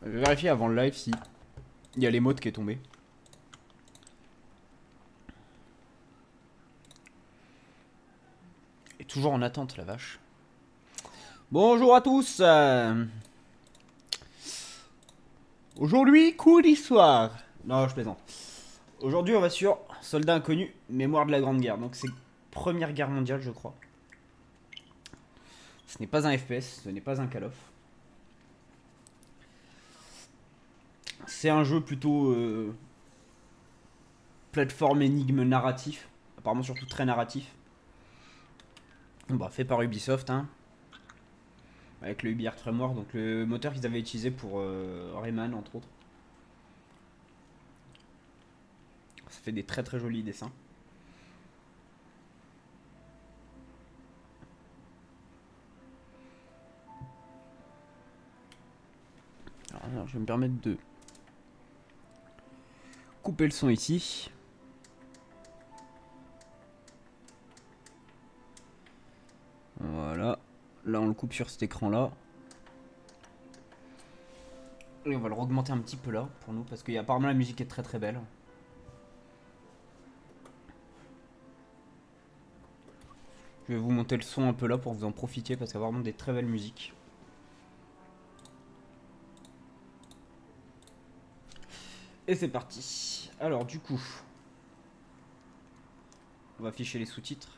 Je vais vérifier avant le live si il y a l'émote qui est tombée. Et toujours en attente, la vache. Bonjour à tous. Aujourd'hui, coup d'histoire. Non, je plaisante. Aujourd'hui, on va sur Soldats inconnus, mémoire de la Grande Guerre. Donc c'est Première Guerre mondiale, je crois. Ce n'est pas un FPS, ce n'est pas un Call of. C'est un jeu plutôt plateforme énigme narratif. Apparemment surtout très narratif. Bah, fait par Ubisoft, hein. Avec le UbiArt Framework, donc le moteur qu'ils avaient utilisé pour Rayman, entre autres. Ça fait des très très jolis dessins. Alors, je vais me permettre de couper le son ici. Voilà. Là, on le coupe sur cet écran-là. Et on va le augmenter un petit peu là, pour nous, parce qu'apparemment la musique est très très belle. Je vais vous monter le son un peu là pour que vous en profitiez, parce qu'il y a vraiment des très belles musiques. Et c'est parti. Alors du coup, on va afficher les sous-titres.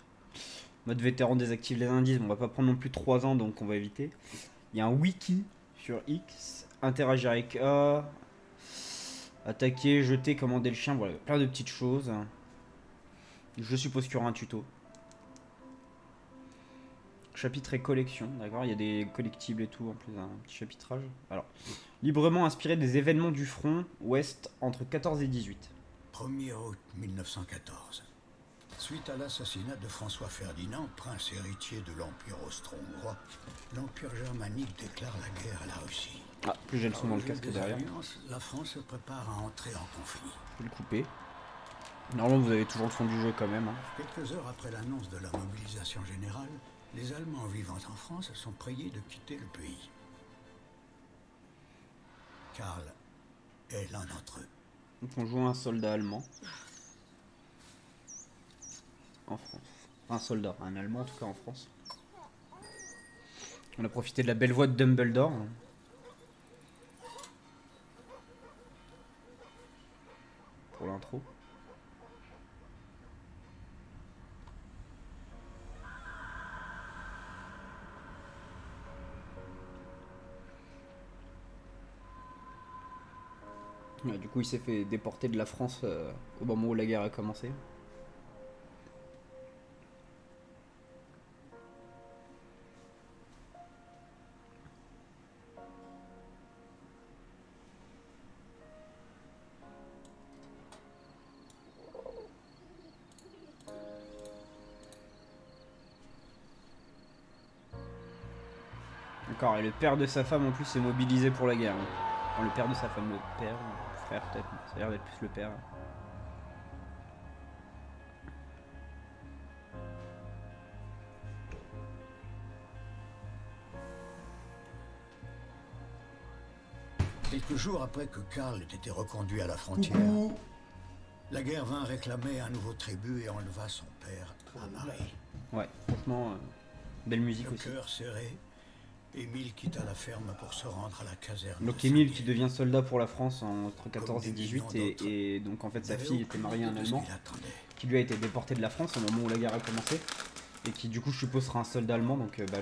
Mode vétéran désactive les indices. On va pas prendre non plus 3 ans, donc on va éviter. Il y a un wiki sur X. Interagir avec A. Attaquer, jeter, commander le chien. Voilà, plein de petites choses. Je suppose qu'il y aura un tuto. Chapitre et collection, d'accord. Il y a des collectibles et tout, en plus un petit chapitrage. Alors, librement inspiré des événements du front ouest entre 14 et 18. 1er août 1914. Suite à l'assassinat de François Ferdinand, prince héritier de l'Empire austro-hongrois, l'Empire germanique déclare la guerre à la Russie. Ah, plus j'ai le son dans le casque derrière. La France se prépare à entrer en conflit. Je vais le couper. Normalement, vous avez toujours le son du jeu quand même. Hein. Quelques heures après l'annonce de la mobilisation générale, les Allemands vivant en France sont priés de quitter le pays. Karl est l'un d'entre eux. Donc on joue un soldat allemand. En France. Un soldat, un allemand en tout cas en France. On a profité de la belle voix de Dumbledore. Pour l'intro. Ouais, du coup il s'est fait déporter de la France au moment où la guerre a commencé. D'accord, et le père de sa femme en plus est mobilisé pour la guerre. Enfin, le père de sa femme, le père, le frère peut-être, ça a l'air d'être plus le père. Quelques jours après que Karl ait été reconduit à la frontière, la guerre vint réclamer un nouveau tribut et enleva son père à Marie. Ouais, franchement, belle musique Le aussi. cœur serré, Émile quitta la ferme pour se rendre à la caserne. Donc Émile qui devient soldat pour la France entre 14 et 18 et donc en fait sa fille était mariée à un Allemand qui lui a été déporté de la France au moment où la guerre a commencé et qui du coup je suppose sera un soldat allemand donc bah,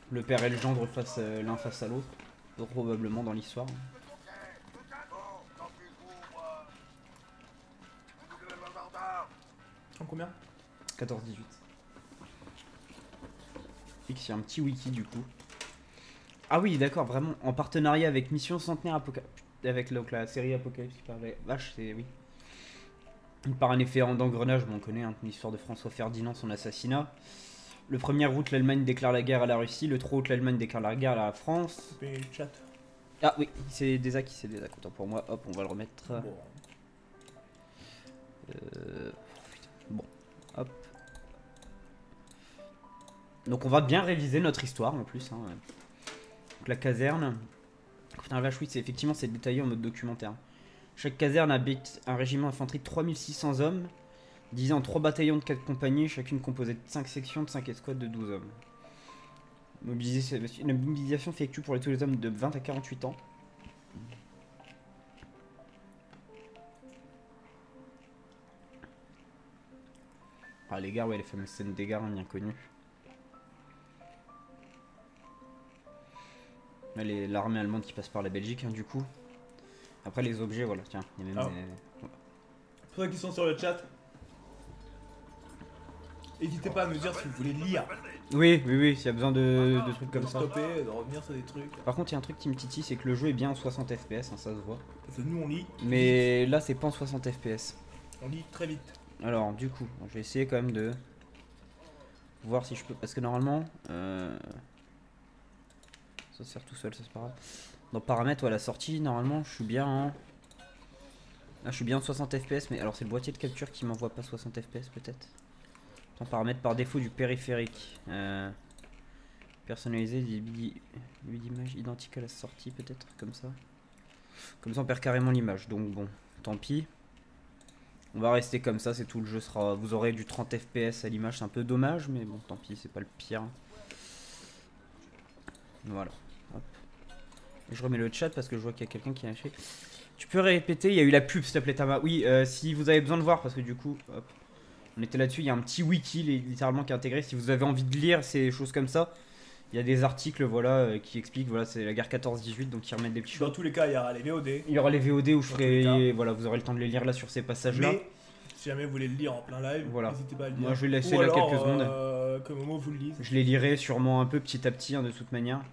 le père et le gendre face l'un face à l'autre probablement dans l'histoire. En combien? 14-18. X, il y a un petit wiki du coup. Ah oui, d'accord, vraiment en partenariat avec Mission Centenaire Apocalypse, avec donc, la série Apocalypse qui parlait. Vache, c'est oui. Par un effet d'engrenage, bon, on connaît hein, l'histoire de François Ferdinand, son assassinat. Le 1er août, l'Allemagne déclare la guerre à la Russie. Le 3 août, l'Allemagne déclare la guerre à la France. Coupez le chat. Ah oui, c'est des acquis, c'est des acquis. Autant pour moi, hop, on va le remettre. Bon. Bon, hop. Donc on va bien réviser notre histoire en plus. Hein. Donc la caserne. Putain, la vache, oui, effectivement, c'est détaillé en mode documentaire. Chaque caserne habite un régiment d'infanterie de 3600 hommes, divisé en 3 bataillons de 4 compagnies, chacune composée de 5 sections de 5 escouades de 12 hommes. La mobilisation s'effectue pour tous les hommes de 20 à 48 ans. Ah, les gares, ouais, les fameuses scènes des gares, hein, bien connues. L'armée allemande qui passe par la Belgique, hein, du coup. Après, les objets, voilà, tiens, il y a même Pour ceux qui sont sur le chat, n'hésitez pas à me dire si vous voulez lire. Oui, s'il y a besoin de trucs comme ça. Stopper, de revenir sur des trucs. Par contre, il y a un truc qui me titille, c'est que le jeu est bien en 60 FPS, hein, ça se voit. Parce que nous on lit. Mais là, c'est pas en 60 FPS. On lit très vite. Alors, du coup, je vais essayer quand même de voir si je peux. Parce que normalement, ça se sert tout seul, ça c'est pas grave. Dans paramètres, à la sortie, normalement, je suis bien en. Là, je suis bien en 60 FPS, mais alors c'est le boîtier de capture qui m'envoie pas 60 FPS peut-être. En paramètres par défaut du périphérique. Personnaliser débit d'image identique à la sortie, peut-être, comme ça. Comme ça, on perd carrément l'image. Donc, bon, tant pis. On va rester comme ça, c'est tout. Le jeu sera. Vous aurez du 30 FPS à l'image, c'est un peu dommage, mais bon, tant pis, c'est pas le pire. Voilà. Hop. Et je remets le chat parce que je vois qu'il y a quelqu'un qui a lâché. Tu peux répéter, il y a eu la pub, s'il te plaît, Tama. Oui, si vous avez besoin de voir, parce que du coup, hop, on était là-dessus, il y a un petit wiki littéralement qui est intégré. Si vous avez envie de lire ces choses comme ça, il y a des articles voilà, qui expliquent, voilà, c'est la guerre 14-18, donc qui remettent des petits choses. Dans tous les cas, il y aura les VOD. Il y aura les VOD où je ferai, voilà, vous aurez le temps de les lire là sur ces passages-là. Mais si jamais vous voulez le lire en plein live, voilà. N'hésitez pas à le lire. Moi, je vais laisser ou là alors, quelques secondes. Que Momo vous le lise. Je les lirai sûrement un peu petit à petit, hein, de toute manière.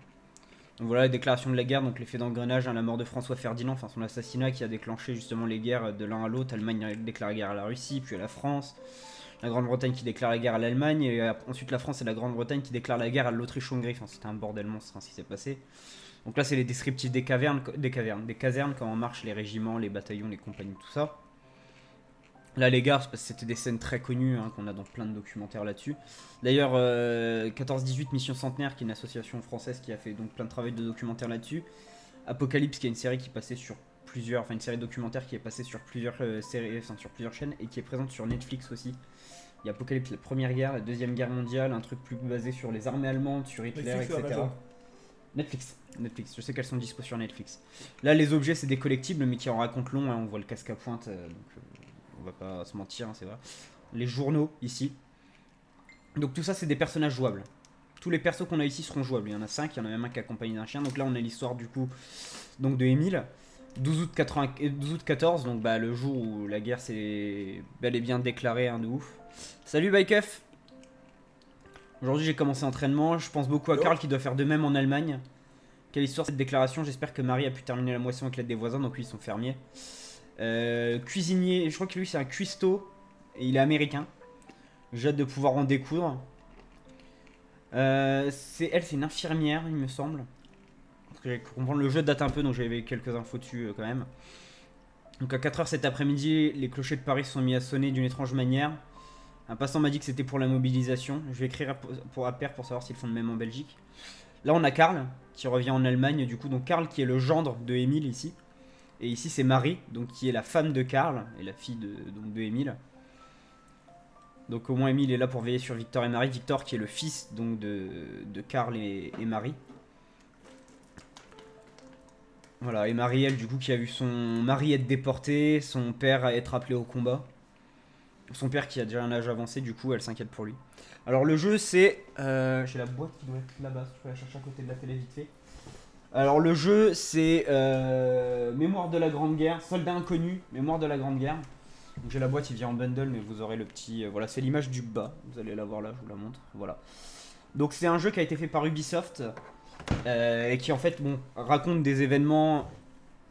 Donc voilà, la déclaration de la guerre, donc l'effet d'engrenage, hein, la mort de François Ferdinand, enfin son assassinat qui a déclenché justement les guerres de l'un à l'autre. L'Allemagne déclare la guerre à la Russie, puis à la France. La Grande-Bretagne qui déclare la guerre à l'Allemagne, et ensuite la France et la Grande-Bretagne qui déclarent la guerre à l'Autriche-Hongrie. Enfin, c'était un bordel monstre, hein, ce qui s'est passé. Donc là, c'est les descriptifs des casernes, comment marchent les régiments, les bataillons, les compagnies, tout ça. Là, les gares, parce que c'était des scènes très connues, hein, qu'on a dans plein de documentaires là-dessus. D'ailleurs, 14-18 Mission Centenaire, qui est une association française qui a fait donc plein de travail de documentaires là-dessus. Apocalypse, qui est une série qui passait sur plusieurs, enfin une série documentaire qui est passée sur plusieurs séries, enfin sur plusieurs chaînes et qui est présente sur Netflix aussi. Il y a Apocalypse, la première guerre, la deuxième guerre mondiale, un truc plus basé sur les armées allemandes, sur Hitler, Netflix, etc. Netflix, je sais qu'elles sont dispo sur Netflix. Là, les objets, c'est des collectibles, mais qui en racontent long, hein, on voit le casque à pointe, donc on va pas se mentir, hein, c'est vrai. Les journaux, ici. Donc tout ça, c'est des personnages jouables. Tous les persos qu'on a ici seront jouables. Il y en a 5, il y en a même un qui est accompagné d'un chien. Donc là, on a l'histoire du coup donc de Émile. 12 août 14, donc bah, le jour où la guerre s'est bel et bien déclarée, hein, de ouf. Salut Bikeuf. Aujourd'hui j'ai commencé l'entraînement, je pense beaucoup à Karl qui doit faire de même en Allemagne. Quelle histoire cette déclaration, j'espère que Marie a pu terminer la moisson avec l'aide des voisins, donc lui ils sont fermiers. Cuisinier, je crois que lui c'est un cuistot, et il est américain. J'ai hâte de pouvoir en découdre. C'est une infirmière il me semble. Parce que j'ai compris, le jeu date un peu, donc j'avais quelques infos dessus quand même. Donc à 4h cet après-midi, les clochers de Paris se sont mis à sonner d'une étrange manière. Un passant m'a dit que c'était pour la mobilisation. Je vais écrire à Père pour savoir s'ils font de même en Belgique. Là on a Karl qui revient en Allemagne du coup. Donc Karl qui est le gendre de Émile ici. Et ici c'est Marie, donc qui est la femme de Karl et la fille de Émile. Donc au moins Émile est là pour veiller sur Victor et Marie. Victor qui est le fils donc de Karl et Marie. Voilà, et Marie, elle, du coup, qui a vu son mari être déporté, son père être appelé au combat. Son père qui a déjà un âge avancé, du coup, elle s'inquiète pour lui. Alors, le jeu, c'est... j'ai la boîte qui doit être là-bas, je peux la chercher à côté de la télé vite fait. Alors, le jeu, c'est Mémoire de la Grande Guerre, Soldat Inconnu, Mémoire de la Grande Guerre. Donc, j'ai la boîte, il vient en bundle, mais vous aurez le petit... voilà, c'est l'image du bas, vous allez la voir là, je vous la montre, voilà. Donc, c'est un jeu qui a été fait par Ubisoft... et qui en fait raconte des événements.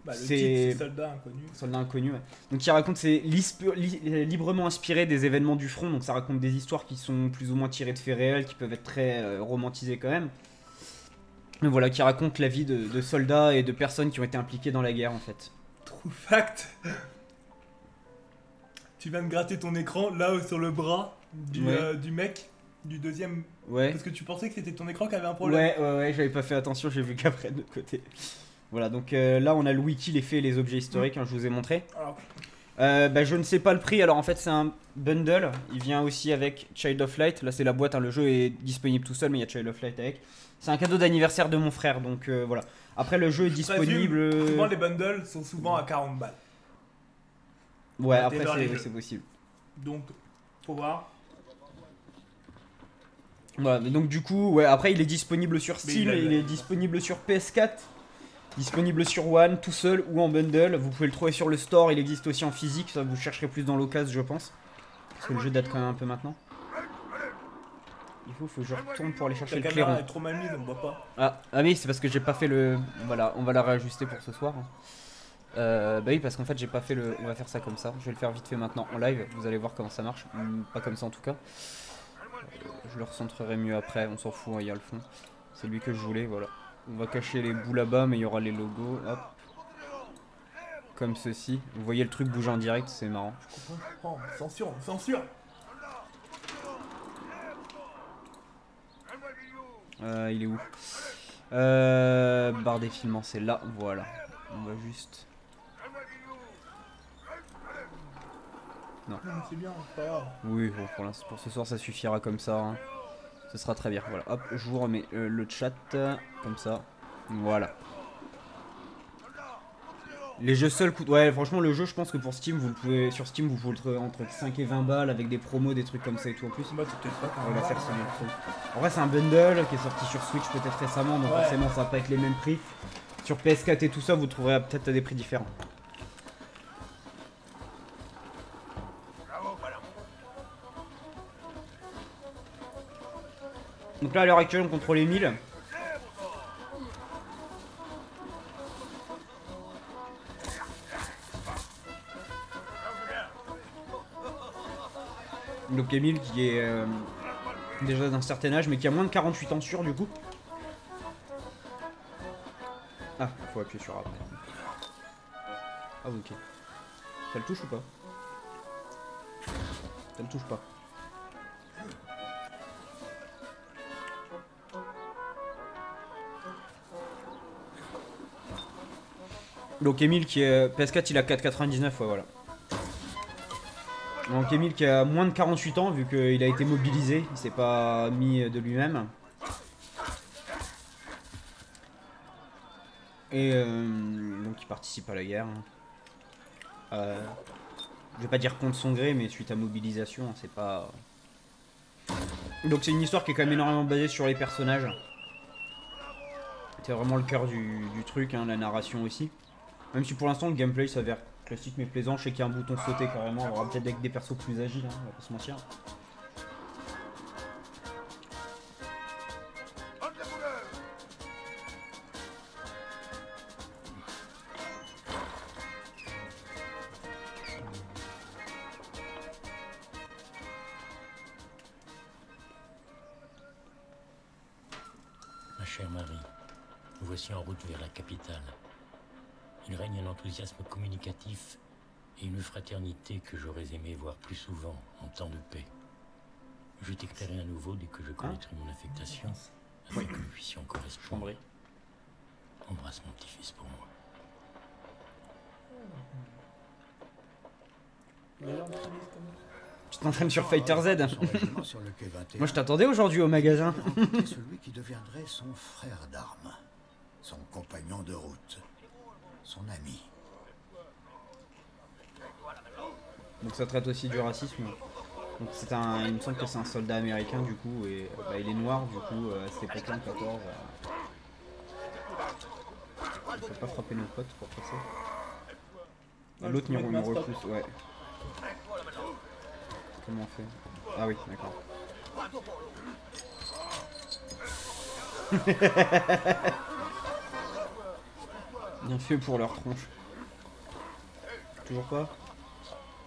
Bah, le titre c'est Soldat Inconnu. Soldat Inconnu, ouais. Donc qui raconte, c'est librement inspiré des événements du front. Donc ça raconte des histoires qui sont plus ou moins tirées de faits réels, qui peuvent être très romantisées quand même. Mais voilà, qui raconte la vie de soldats et de personnes qui ont été impliquées dans la guerre en fait. True fact. Tu viens de gratter ton écran là sur le bras du mec. Du deuxième. Ouais. Parce que tu pensais que c'était ton écran qui avait un problème. Ouais, j'avais pas fait attention, j'ai vu qu'après de l'autre côté. Voilà, donc là on a le wiki, les faits et les objets historiques, hein, je vous ai montré. Alors, Bah, je ne sais pas le prix, alors en fait c'est un bundle, il vient aussi avec Child of Light, là c'est la boîte, hein, le jeu est disponible tout seul mais il y a Child of Light avec. C'est un cadeau d'anniversaire de mon frère, donc voilà. Après le jeu est disponible... souvent les bundles sont souvent à 40 balles. Ouais, Dès après lors, les jeux. c'est possible. Donc, faut voir. Voilà, mais donc du coup, ouais, après il est disponible sur Mais Steam, il est disponible sur PS4, disponible sur One, tout seul ou en bundle. Vous pouvez le trouver sur le store, il existe aussi en physique, ça vous chercherez plus dans l'occasion je pense. Parce que le jeu date quand même un peu maintenant. Il faut que je retourne pour aller chercher Ta le caméra clairon. est trop mal mise, on voit pas. Ah oui, c'est parce que j'ai pas fait le... Voilà, on va la réajuster pour ce soir. Bah oui, parce qu'en fait j'ai pas fait le... On va faire ça comme ça, je vais le faire vite fait maintenant en live, vous allez voir comment ça marche. Pas comme ça en tout cas. Je le recentrerai mieux après, on s'en fout, il y a le fond. C'est lui que je voulais, voilà. On va cacher les bouts là-bas, mais il y aura les logos, hop. Comme ceci. Vous voyez le truc bouger en direct, c'est marrant. Je comprends. Censure, censure. Il est où barre défilement, c'est là, voilà. On va juste... Non, mais c'est bien, c'est pas grave. Oui, bon, pour ce soir ça suffira comme ça. Hein. Ce sera très bien. Voilà, hop, je vous remets le chat comme ça. Voilà. Les jeux seuls coûtent... Ouais, franchement, le jeu, je pense que pour Steam, vous le pouvez... Sur Steam, vous pouvez le trouver entre 5 et 20 balles avec des promos, des trucs comme ça et tout en plus. Bah, c'est peut-être pas On va faire ça. En vrai, c'est un bundle qui est sorti sur Switch peut-être récemment, donc ouais. forcément, ça va pas être les mêmes prix. Sur PS4 et tout ça, vous trouverez peut-être à des prix différents. Donc là, à l'heure actuelle, on contrôle les 1000. Donc Emile qui est déjà d'un certain âge, mais qui a moins de 48 ans sûr du coup. Ah, faut appuyer sur A. Ah ok. Ça le touche ou pas? Ça le touche pas. Donc Emile qui est... PS4 il a 4,99, ouais voilà. Donc Emile qui a moins de 48 ans vu qu'il a été mobilisé, il s'est pas mis de lui-même. Et donc il participe à la guerre. Je vais pas dire contre son gré, mais suite à mobilisation, hein, c'est pas... Donc c'est une histoire qui est quand même énormément basée sur les personnages. C'est vraiment le cœur du truc, hein, la narration aussi. Même si pour l'instant le gameplay s'avère classique mais plaisant, je sais qu'il y a un bouton sauter carrément, on aura peut-être avec des persos plus agiles, hein, on va pas se mentir. Ma chère Marie, nous voici en route vers la capitale. Il règne un enthousiasme communicatif et une fraternité que j'aurais aimé voir plus souvent en temps de paix. Je t'écrirai à nouveau dès que je connaîtrai mon affectation, afin que nous puissions correspondre. Chambray. Embrasse mon petit-fils pour moi. Tu t'entraînes sur Fighter Z. Son régiment sur le quai 21 Moi je t'attendais aujourd'hui au magasin. rencontrait celui qui deviendrait son frère d'armes, son compagnon de route, son ami. Donc ça traite aussi du racisme. Donc c'est un, il me semble que c'est un soldat américain du coup et bah, il est noir du coup à cette époque-là en 14. On peut pas frapper nos potes pour passer. L'autre nous repousse, ouais. Comment on fait? Ah oui, d'accord. Bien fait pour leur tronche. Toujours pas?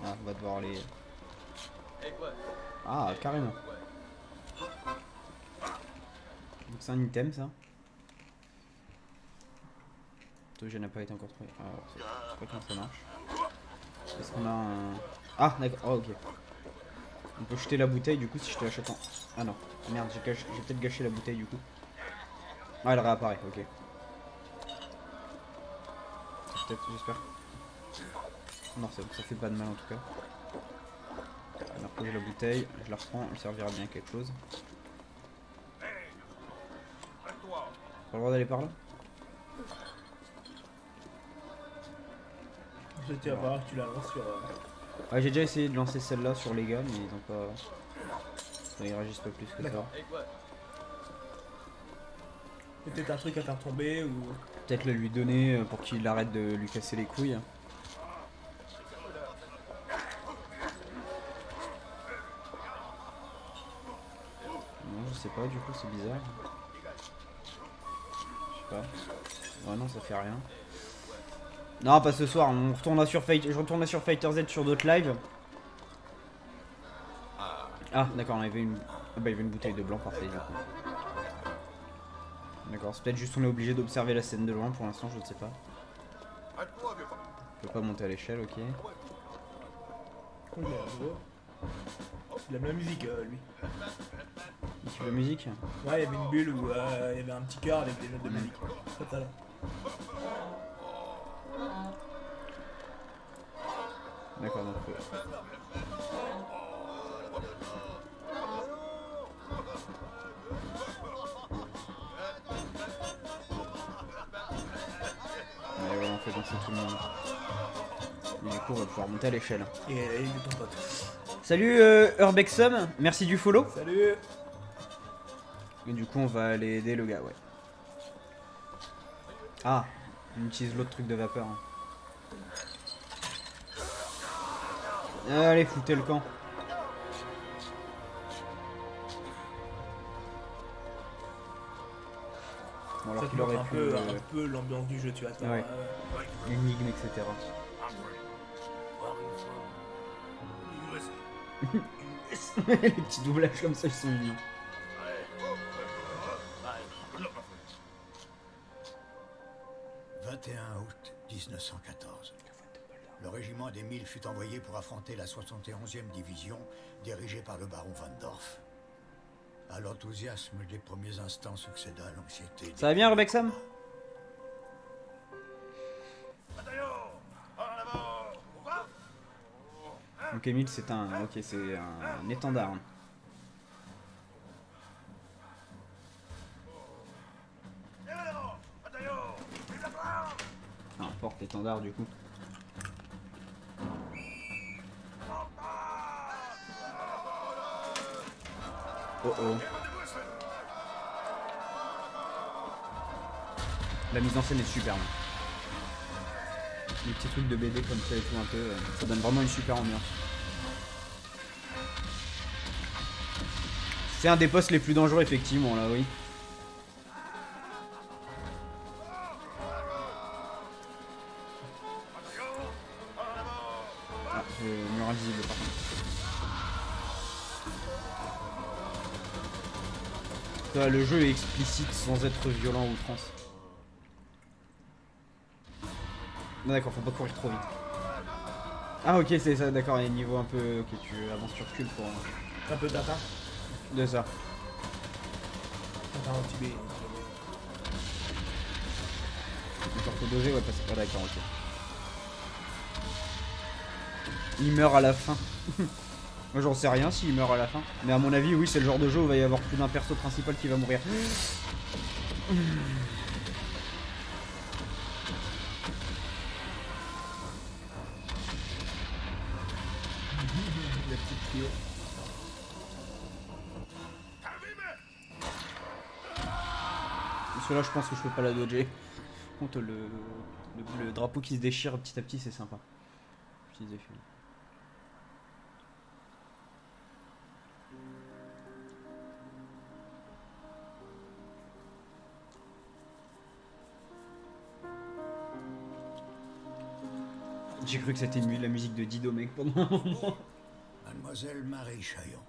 Ah, on va devoir les... Ah, carrément. Donc c'est un item ça. Je n'a pas été encore trouvé. Alors, je sais pas comment ça marche. Est-ce qu'on a un... Ah, d'accord. Oh, ok. On peut jeter la bouteille du coup si je te l'achète en... Ah non. Merde, j'ai peut-être gâché la bouteille du coup. Ah, elle réapparaît, ok. peut-être, j'espère. Non, ça fait pas de mal en tout cas. On a reposé la bouteille, je la reprends, elle servira bien à quelque chose. Pas le droit d'aller par là? Tu vas voir que tu la lances sur. Ouais, j'ai déjà essayé de lancer celle-là sur les gars, mais ils ont pas. Enfin, ils réagissent pas plus que ça. Peut-être un truc à faire tomber ou. Peut-être le lui donner pour qu'il arrête de lui casser les couilles. Non, je sais pas, du coup, c'est bizarre. Je sais pas. Ouais, non, ça fait rien. Non, pas ce soir, on retournera sur je retournerai sur Fighter Z sur d'autres lives. Ah, d'accord, on avait une. Ah bah, il y avait une bouteille de blanc, parfait, du coup. D'accord, c'est peut-être juste on est obligé d'observer la scène de loin pour l'instant, je ne sais pas. On peut pas monter à l'échelle, ok. Il aime la musique, lui. Tu veux la musique? Ouais, il y avait une bulle où il y avait un petit cœur avec des notes de musique. C'est ça là. D'accord, donc. Ouais, voilà, on fait danser tout le monde. Et du coup, on va pouvoir monter à l'échelle. Et il est ton pote. Salut Urbexum, merci du follow. Salut. Et du coup, on va aller aider le gars, ouais. Ah, on utilise l'autre truc de vapeur. Hein. Allez, foutez le camp. Bon, alors Ça te qu'il aurait montre pu. un peu l'ambiance du jeu, tu vois. Ouais. Énigme, etc. Les petits doublages comme ça, ils sont mignons. « 21 août 1914. Le régiment des 1000 fut envoyé pour affronter la 71e division dirigée par le baron Van Dorf. À l'enthousiasme des premiers instants succéda l'anxiété. Ça va bien, Urbexum? Donc Emile, c'est un... Ok, c'est un étendard. Ah, un porte-étendard du coup. Oh oh. La mise en scène est superbe. Les petits trucs de BD comme ça et tout un peu, ça donne vraiment une super ambiance. C'est un des postes les plus dangereux effectivement là, oui. Ah, mur invisible par contre. Ça, le jeu est explicite sans être violent ou outrance. Non d'accord, faut pas courir trop vite. Ah ok, c'est ça, d'accord, il y a un niveau un peu... Ok, tu avances, tu recules pour... Un peu Tintin. De ça. Tintin anti-B. D'accord, faut doger, ouais, passer pas d'accord, ok. Il meurt à la fin. Moi j'en sais rien s'il meurt à la fin. Mais à mon avis, oui, c'est le genre de jeu où il va y avoir plus d'un perso principal qui va mourir. La petite trio. Celui-là, je pense que je peux pas la dodger. Par contre, le drapeau qui se déchire petit à petit, c'est sympa. Petits effets. J'ai cru que c'était la musique de Dido mec pendant un moment. Mademoiselle Marie Chaillon.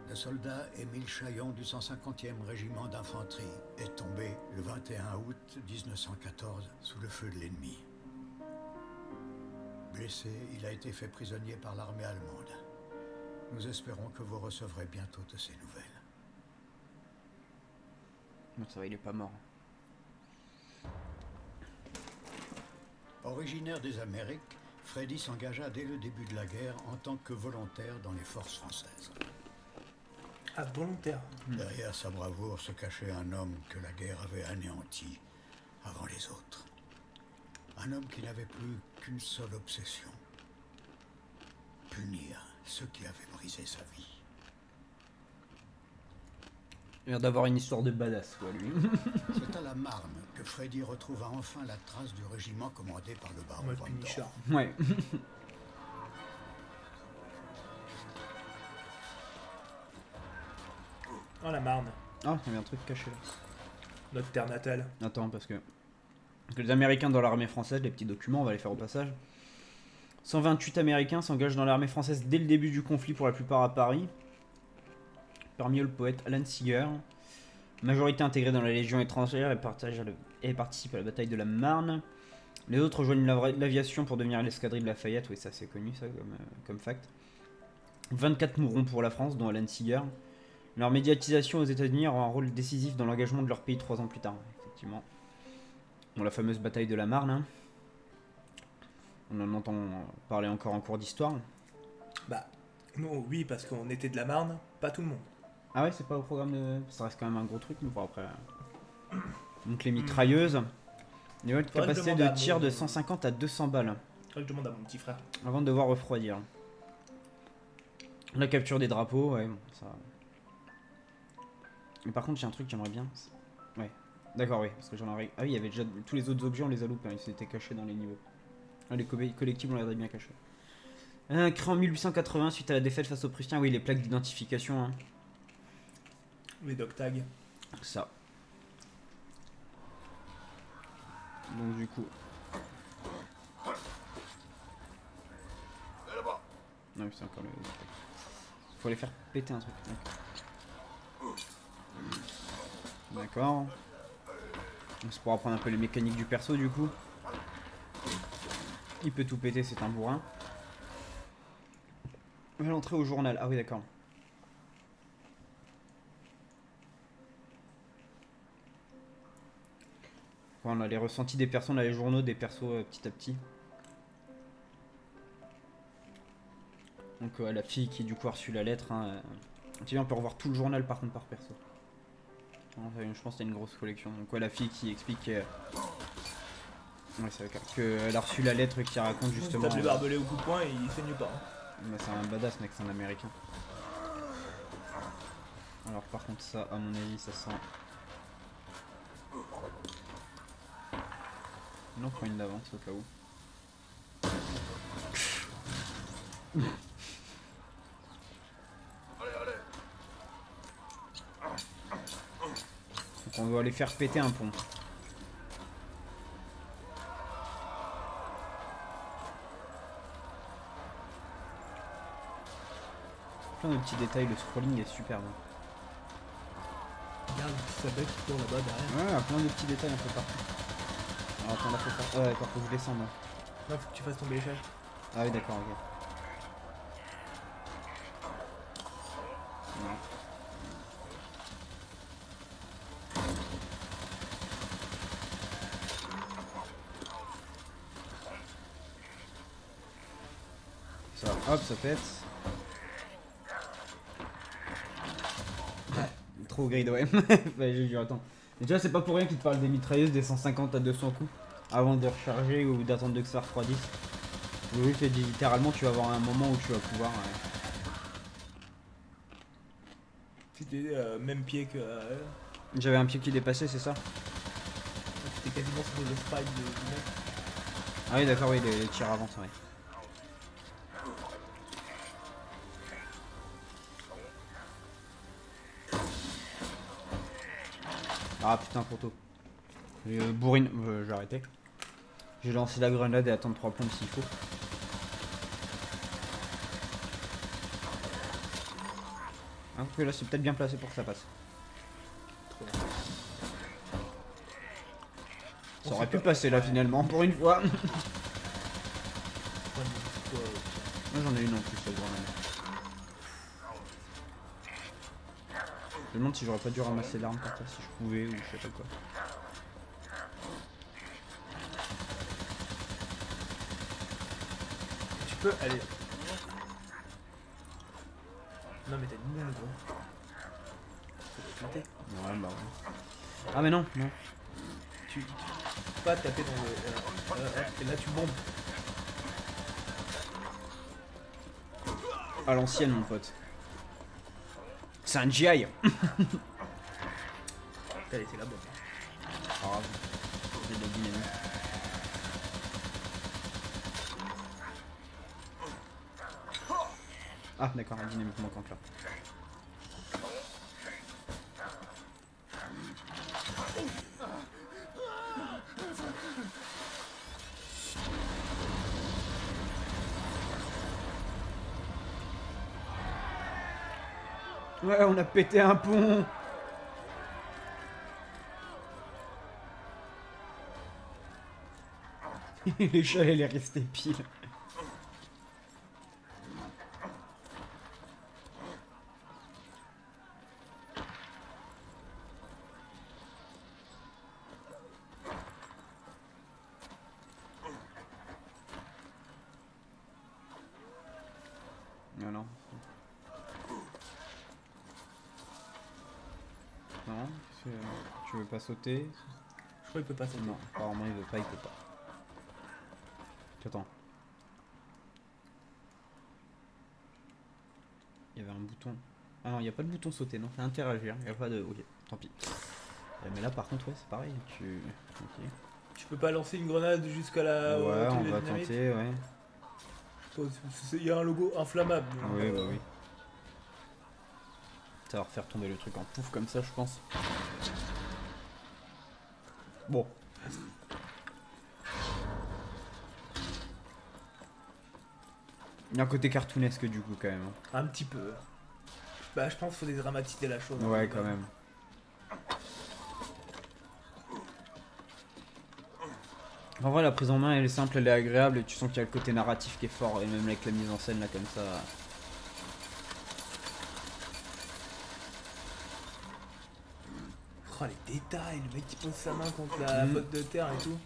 Le soldat Émile Chaillon du 150e régiment d'infanterie est tombé le 21 août 1914 sous le feu de l'ennemi. Blessé, il a été fait prisonnier par l'armée allemande. Nous espérons que vous recevrez bientôt de ces nouvelles. Non, ça va, il est pas mort. Originaire des Amériques, Freddy s'engagea dès le début de la guerre en tant que volontaire dans les forces françaises. Ah, volontaire. Derrière sa bravoure se cachait un homme que la guerre avait anéanti avant les autres. Un homme qui n'avait plus qu'une seule obsession. Punir ceux qui avaient brisé sa vie. Il a l'air d'avoir une histoire de badass, quoi, lui. C'est à la Marne que Freddy retrouva enfin la trace du régiment commandé par le baron En mode Von Punisher. Dorf. Ouais. Oh, la Marne. Ah, il y avait un truc caché là. Notre terre natale. Attends, parce que les Américains dans l'armée française, les petits documents, on va les faire au passage. 128 Américains s'engagent dans l'armée française dès le début du conflit, pour la plupart à Paris. Parmi eux, le poète Alan Seeger. Majorité intégrée dans la Légion étrangère et participe à la bataille de la Marne. Les autres rejoignent l'aviation pour devenir l'escadrille de Lafayette. Oui, ça c'est connu ça comme fact. 24 mourront pour la France, dont Alan Seeger. Leur médiatisation aux États-Unis aura un rôle décisif dans l'engagement de leur pays 3 ans plus tard, effectivement. Bon, la fameuse bataille de la Marne. Hein. On en entend parler encore en cours d'histoire. Bah, non, oui, parce qu'on était de la Marne, pas tout le monde. Ah ouais, c'est pas au programme de... Ça reste quand même un gros truc, mais bon, après... Donc les mitrailleuses. Ils ont une Faudrait que je capacité demande de à tir mon- de 150 à 200 balles, Faudrait que je demande à mon petit frère. avant de devoir refroidir. La capture des drapeaux, ouais, bon, ça... Mais par contre, j'ai un truc que j'aimerais bien... Ouais, d'accord, oui, parce que j'en aurais... Ah oui, il y avait déjà... Tous les autres objets, on les a loupés, hein, ils s'étaient cachés dans les niveaux. Ah, les collectibles, on les a bien cachés. Créé en 1880 suite à la défaite face aux Prussiens, oui, les plaques d'identification, hein. Les dog tags. Ça. Donc du coup... Non, oui, c'est encore le... Faut les faire péter un truc. D'accord. Donc c'est pour apprendre un peu les mécaniques du perso du coup. Il peut tout péter, c'est un bourrin. On va l'entrer au journal. Ah oui, d'accord. On a les ressentis des personnes, on a les journaux des persos petit à petit. Donc la fille qui du coup a reçu la lettre. Hein, on peut revoir tout le journal par contre par perso. Enfin, je pense que c'est une grosse collection. Donc ouais, la fille qui explique ouais, c'est qu'elle a reçu la lettre qui raconte justement... Il tape les barbelés au coup de poing et il saigne pas. Hein. Bah, c'est un badass mec, c'est un américain. Alors par contre ça, à mon avis, ça sent... On en prend une d'avance au cas où. Donc on doit aller faire péter un pont. Plein de petits détails, le scrolling est superbe. Regarde, ça bug qui tourne là-bas derrière. Ouais, plein de petits détails un peu partout. Alors attends, là faut faire... Ouais d'accord, faut que je descende là. Là, faut que tu fasses tomber l'échelle. Ah oui d'accord, ok. Non. Ça, hop, ça pète. Trop grid, ouais. Ouais, j'ai dû attendre. Mais déjà, c'est pas pour rien qu'ils te parlent des mitrailleuses des 150 à 200 coups avant de recharger ou d'attendre que ça refroidisse. Oui, c'est dit littéralement, tu vas avoir un moment où tu vas pouvoir. C'était même pied que. J'avais un pied qui dépassait, c'est ça? C'était quasiment sur le spike du mec. Ah oui, d'accord, oui, les tirs avant, ouais. Ah putain, poteau. Bourrine, j'ai arrêté. J'ai lancé la grenade et attendre 3 plombes s'il faut. Hein, parce que là c'est peut-être bien placé pour que ça passe. Trop bien. Ça aurait pu passer là finalement, pour une fois. Moi j'en ai une en plus, cette grenade. Je me demande si j'aurais pas dû ramasser l'arme par terre si je pouvais ou je sais pas quoi. peux aller. Non mais t'as une bombe gros. Faut éclater. Ouais, bah ouais. Ah, mais non, non. Tu peux pas taper dans le. Et là tu bombes. À l'ancienne, mon pote. C'est un GI. Allez, c'est la bombe. Pas grave. J'ai de la dynamique. Ah, d'accord, la dynamique manquante là. Ouais, on a pété un pont. L'échelle, elle est restée pile. Non, non. Non, tu veux pas sauter? Je crois qu'il peut pas sauter. Non, apparemment il veut pas, il peut pas. Attends. Il y avait un bouton. Ah non, il n'y a pas de bouton sauter, non, c'est interagir, il n'y a pas de... Ok, tant pis. Mais là par contre, ouais, c'est pareil, tu... Ok. Tu peux pas lancer une grenade jusqu'à la... Ouais, on va tenter, ouais. Il y a un logo inflammable. Oui, bah oui. Ça va refaire tomber le truc en pouf comme ça, je pense. Bon. Il y a un côté cartoonesque du coup quand même. Un petit peu. Bah je pense qu'il faut dédramatiser la chose. Ouais, quand même. En vrai, la prise en main elle est simple, elle est agréable et tu sens qu'il y a le côté narratif qui est fort et même avec la mise en scène là comme ça. Oh les détails, le mec qui pose sa main contre la botte de terre et tout.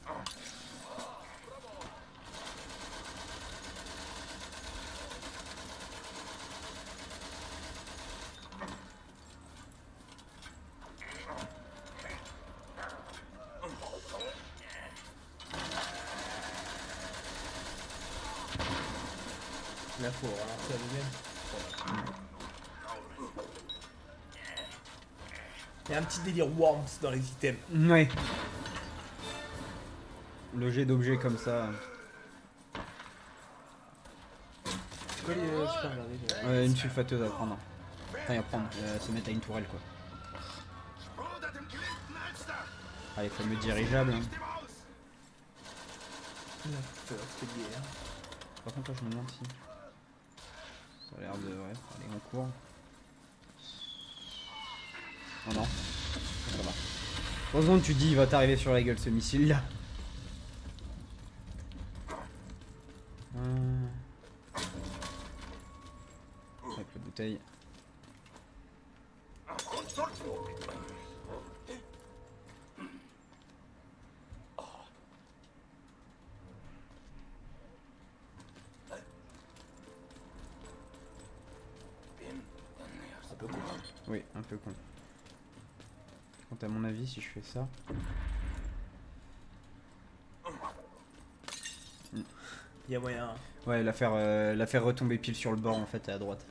Là faut relancer la deuxième. Il y a un petit délire Worms dans les items. Ouais. Le jet d'objets comme ça. C'est quoi les... je peux regarder. Une sulfateuse à prendre. Enfin, à prendre, se mettre à une tourelle quoi. Ah, les fameux dirigeables. Hein. Par contre, là, je me demande si. Ça a l'air de. Ouais, aller en cours. Oh non. Ça va. Heureusement que tu dis, il va t'arriver sur la gueule ce missile là. Avec la bouteille. Un peu con. Oui, un peu con. Quant à mon avis, si je fais ça. Il y a moyen. Ouais, la faire retomber pile sur le bord en fait, et à droite.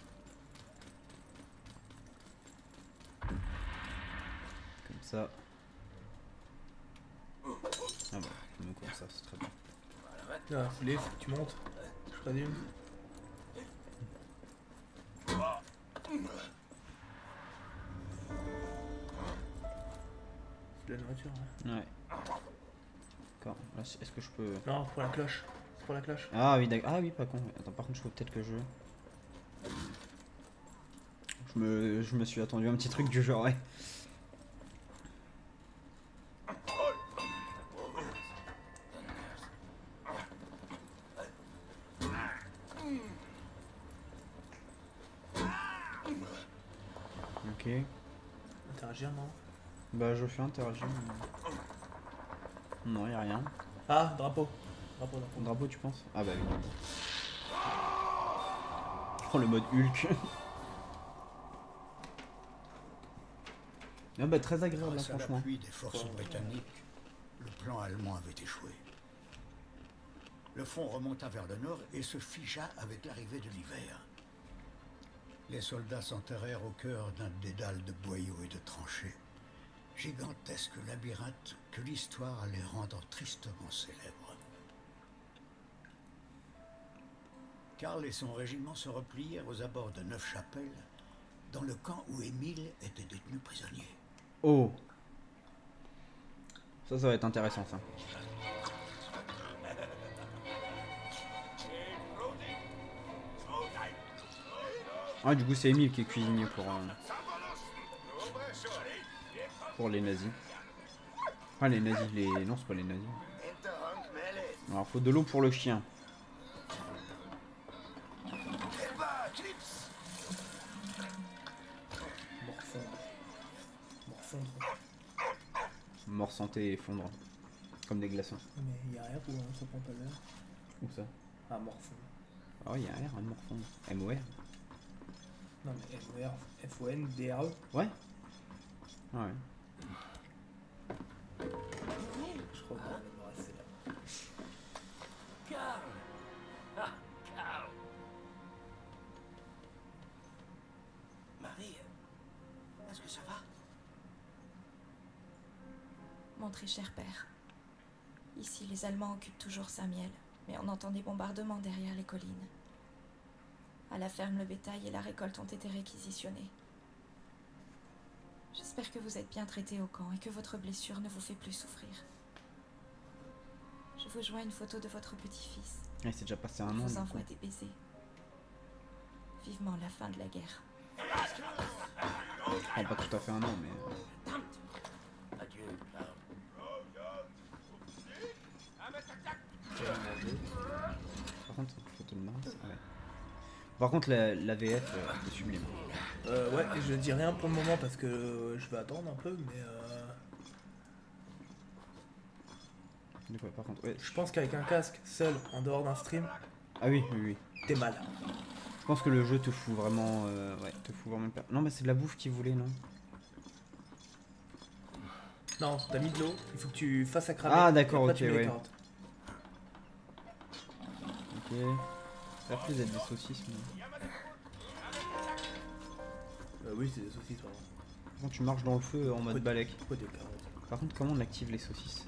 Comme ça. Ah bah, donc comme ça, c'est très bien. Non, faut que tu montes. Je présume. C'est de la nourriture. Hein. Ouais. D'accord. Là, est-ce que je peux... Non, pour la cloche. C'est pour la cloche. Ah oui, d'accord. Ah oui, pas con. Attends, par contre, je peux peut-être que je... Je me suis attendu un petit truc du genre, ouais. Ok. Interagir, non? Bah, je fais interagir. Mais... Non, y'a rien. Ah, drapeau. Drapeau, drapeau. Drapeau, tu penses? Ah bah oui. Oh, le mode Hulk. Ah bah très agréable là, Grâce à franchement. l'appui des forces britanniques, le plan allemand avait échoué. Le front remonta vers le nord et se figea avec l'arrivée de l'hiver. Les soldats s'enterrèrent au cœur d'un dédale de boyaux et de tranchées. Gigantesque labyrinthe que l'histoire allait rendre tristement célèbre. Karl et son régiment se replièrent aux abords de Neufchâtel, dans le camp où Émile était détenu prisonnier. Oh. Ça va être intéressant ça. Ah du coup c'est Émile qui est cuisinier pour les nazis. Ah les nazis, non c'est pas les nazis. Alors faut de l'eau pour le chien. Mort santé et fondre. Comme des glaçons. Mais il y a R ou ça prend pas l'air? Où ça? Ah, morphon. Ah il y a un R, un morfondre. M-O-R. Non mais M-O-R, F-O-N-D-R-E. Ouais. Ah ouais. Je crois qu'on va rester là. Karl. Ah, Karl. Marie, est-ce que ça va? Mon très cher père. Ici, les Allemands occupent toujours Saint-Miel, mais on entend des bombardements derrière les collines. À la ferme, le bétail et la récolte ont été réquisitionnés. J'espère que vous êtes bien traité au camp et que votre blessure ne vous fait plus souffrir. Je vous joins une photo de votre petit-fils. Il s'est déjà passé un Je an. vous du envoie coup. des baisers. Vivement la fin de la guerre. Enfin, pas tout à fait un an mais... Adieu, Karl. Par contre, photo de Mars, ouais. Par contre, la VF est sublime. Ouais, je dis rien pour le moment parce que je vais attendre un peu, mais Ouais, par contre, ouais. je pense qu'avec un casque, seul, en dehors d'un stream, Ah oui, oui, oui. t'es mal. Je pense que le jeu te fout vraiment... ouais, te fout vraiment... Non, mais c'est de la bouffe qu'il voulait, non? Non, t'as mis de l'eau, il faut que tu fasses à cramer. Ah, d'accord, et après, ok, tu mets les ouais. carottes. Ok. Ça a l'air plus d'être des saucisses, mais... Oui, c'est des saucisses, pardon. Par contre, tu marches dans le feu en mode balèque. Pourquoi des carottes? Par contre, comment on active les saucisses?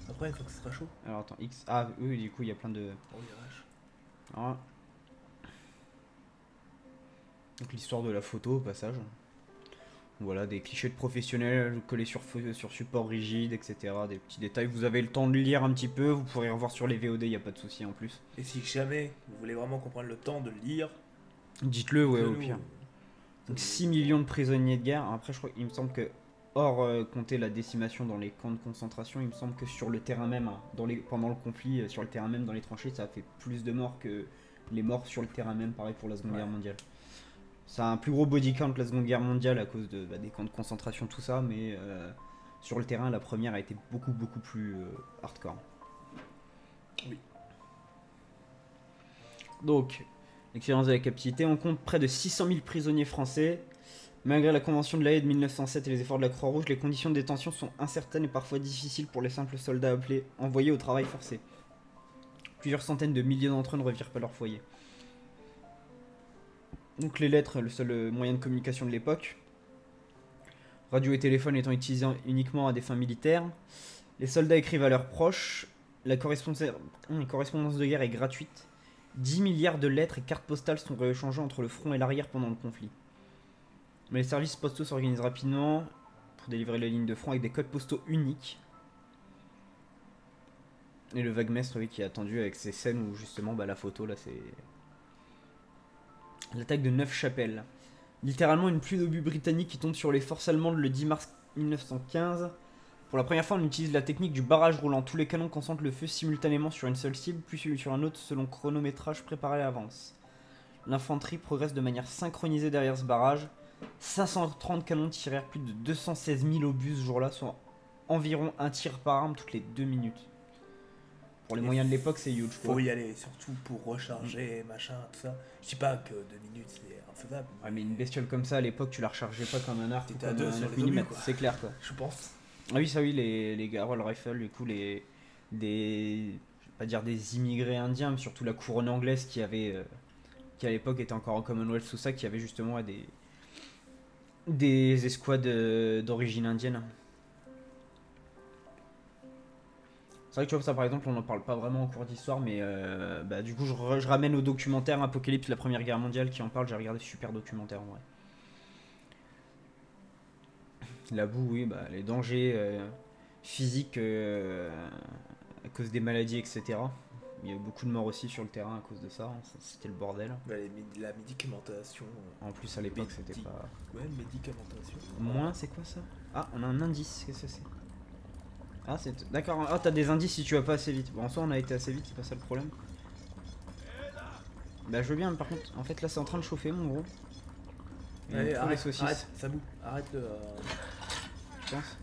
Après, une fois que ce sera chaud. Alors, attends, X... Ah, oui, du coup, il y a plein de... Oh, les vaches. Ah. Donc, l'histoire de la photo, au passage. Voilà, des clichés de professionnels collés sur support rigide, etc. Des petits détails. Vous avez le temps de lire un petit peu, vous pourrez revoir sur les VOD, il n'y a pas de souci en plus. Et si jamais vous voulez vraiment qu'on prenne le temps de lire, Dites-le, ouais, au dites-le pire. nous. Donc 6 millions de prisonniers de guerre. Après, je crois qu'il me semble que, hors compter la décimation dans les camps de concentration, il me semble que sur le terrain même, hein, pendant le conflit, sur le terrain même, dans les tranchées, ça a fait plus de morts que les morts sur le terrain même, pareil pour la Seconde Guerre mondiale. Ça a un plus gros body count que la Seconde Guerre mondiale à cause des camps de concentration, tout ça, mais sur le terrain, la première a été beaucoup plus hardcore. Oui. Donc, l'expérience de la captivité, on compte près de 600 000 prisonniers français. Malgré la convention de La Haye de 1907 et les efforts de la Croix-Rouge, les conditions de détention sont incertaines et parfois difficiles pour les simples soldats envoyés au travail forcé. Plusieurs centaines de milliers d'entre eux ne revirent pas leur foyer. Donc les lettres, le seul moyen de communication de l'époque. Radio et téléphone étant utilisés uniquement à des fins militaires. Les soldats écrivent à leurs proches. La correspondance de guerre est gratuite. 10 milliards de lettres et cartes postales sont rééchangées entre le front et l'arrière pendant le conflit. Mais les services postaux s'organisent rapidement pour délivrer les lignes de front avec des codes postaux uniques. Et le vaguemestre, oui, qui est attendu avec ces scènes où justement la photo là c'est... L'attaque de Neufchâtel. Littéralement une pluie d'obus britanniques qui tombe sur les forces allemandes le 10 mars 1915. Pour la première fois, on utilise la technique du barrage roulant. Tous les canons concentrent le feu simultanément sur une seule cible, puis sur un autre selon chronométrage préparé à l'avance. L'infanterie progresse de manière synchronisée derrière ce barrage. 530 canons tirèrent plus de 216 000 obus ce jour-là, soit environ un tir par arme toutes les 2 minutes. Pour les moyens de l'époque, c'est huge. Faut Quoi. y aller, surtout pour recharger, machin, tout ça. Je dis pas que 2 minutes c'est infaisable. Ouais, mais une bestiole comme ça, à l'époque, tu la rechargeais pas comme un arc ou T'étais à comme deux un sur les 9 mm, obus, quoi. c'est clair quoi. Je pense. Ah oui, ça oui, les Garrel Rifle, du coup, je vais pas dire des immigrés indiens, mais surtout la couronne anglaise qui avait, qui à l'époque était encore en Commonwealth, tout ça, qui avait justement des escouades d'origine indienne. C'est vrai que tu vois, ça par exemple, on n'en parle pas vraiment en cours d'histoire, mais bah, du coup, je ramène au documentaire Apocalypse, la Première Guerre mondiale, qui en parle. J'ai regardé super documentaire en vrai. La boue, oui, bah, les dangers physiques à cause des maladies, etc. Il y a eu beaucoup de morts aussi sur le terrain à cause de ça, hein. C'était le bordel. Bah, la médicamentation. En plus, à l'époque, c'était pas. Ouais, médicamentation. Moins, c'est quoi ça? Ah, on a un indice, qu'est-ce que c'est? Ah, c'est. D'accord, ah, t'as des indices si tu vas pas assez vite. Bon, en soi, on a été assez vite, c'est pas ça le problème. Bah, je veux bien, mais par contre, en fait, là, c'est en train de chauffer, mon gros. Il y a Allez, trop arrête, les saucisses, arrête, ça boue, arrête le. je pense.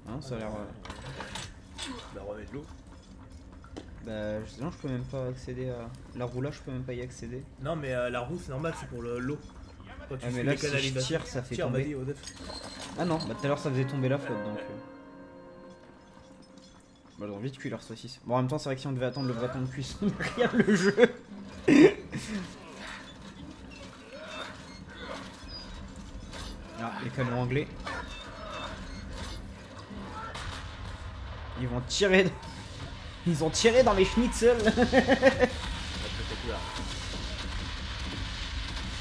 Non, ça a l'air. Bah, remets de l'eau. Bah, non, je peux même pas accéder à. La roue là, je peux même pas y accéder. Non, mais la roue c'est normal, c'est pour l'eau. Quand tu Ah, mais suis là, les si je canalisations. tire, ça fait Tire, tomber. vas-y, Osef. Ah non, bah tout à l'heure, ça faisait tomber la flotte donc. Bah, ils ont vite cuit leur saucisse. Bon, en même temps, c'est vrai que si on devait attendre le vrai temps de cuisson derrière le jeu. Ah, les canons anglais. Ils vont tirer. Ils ont tiré dans les schnitzels.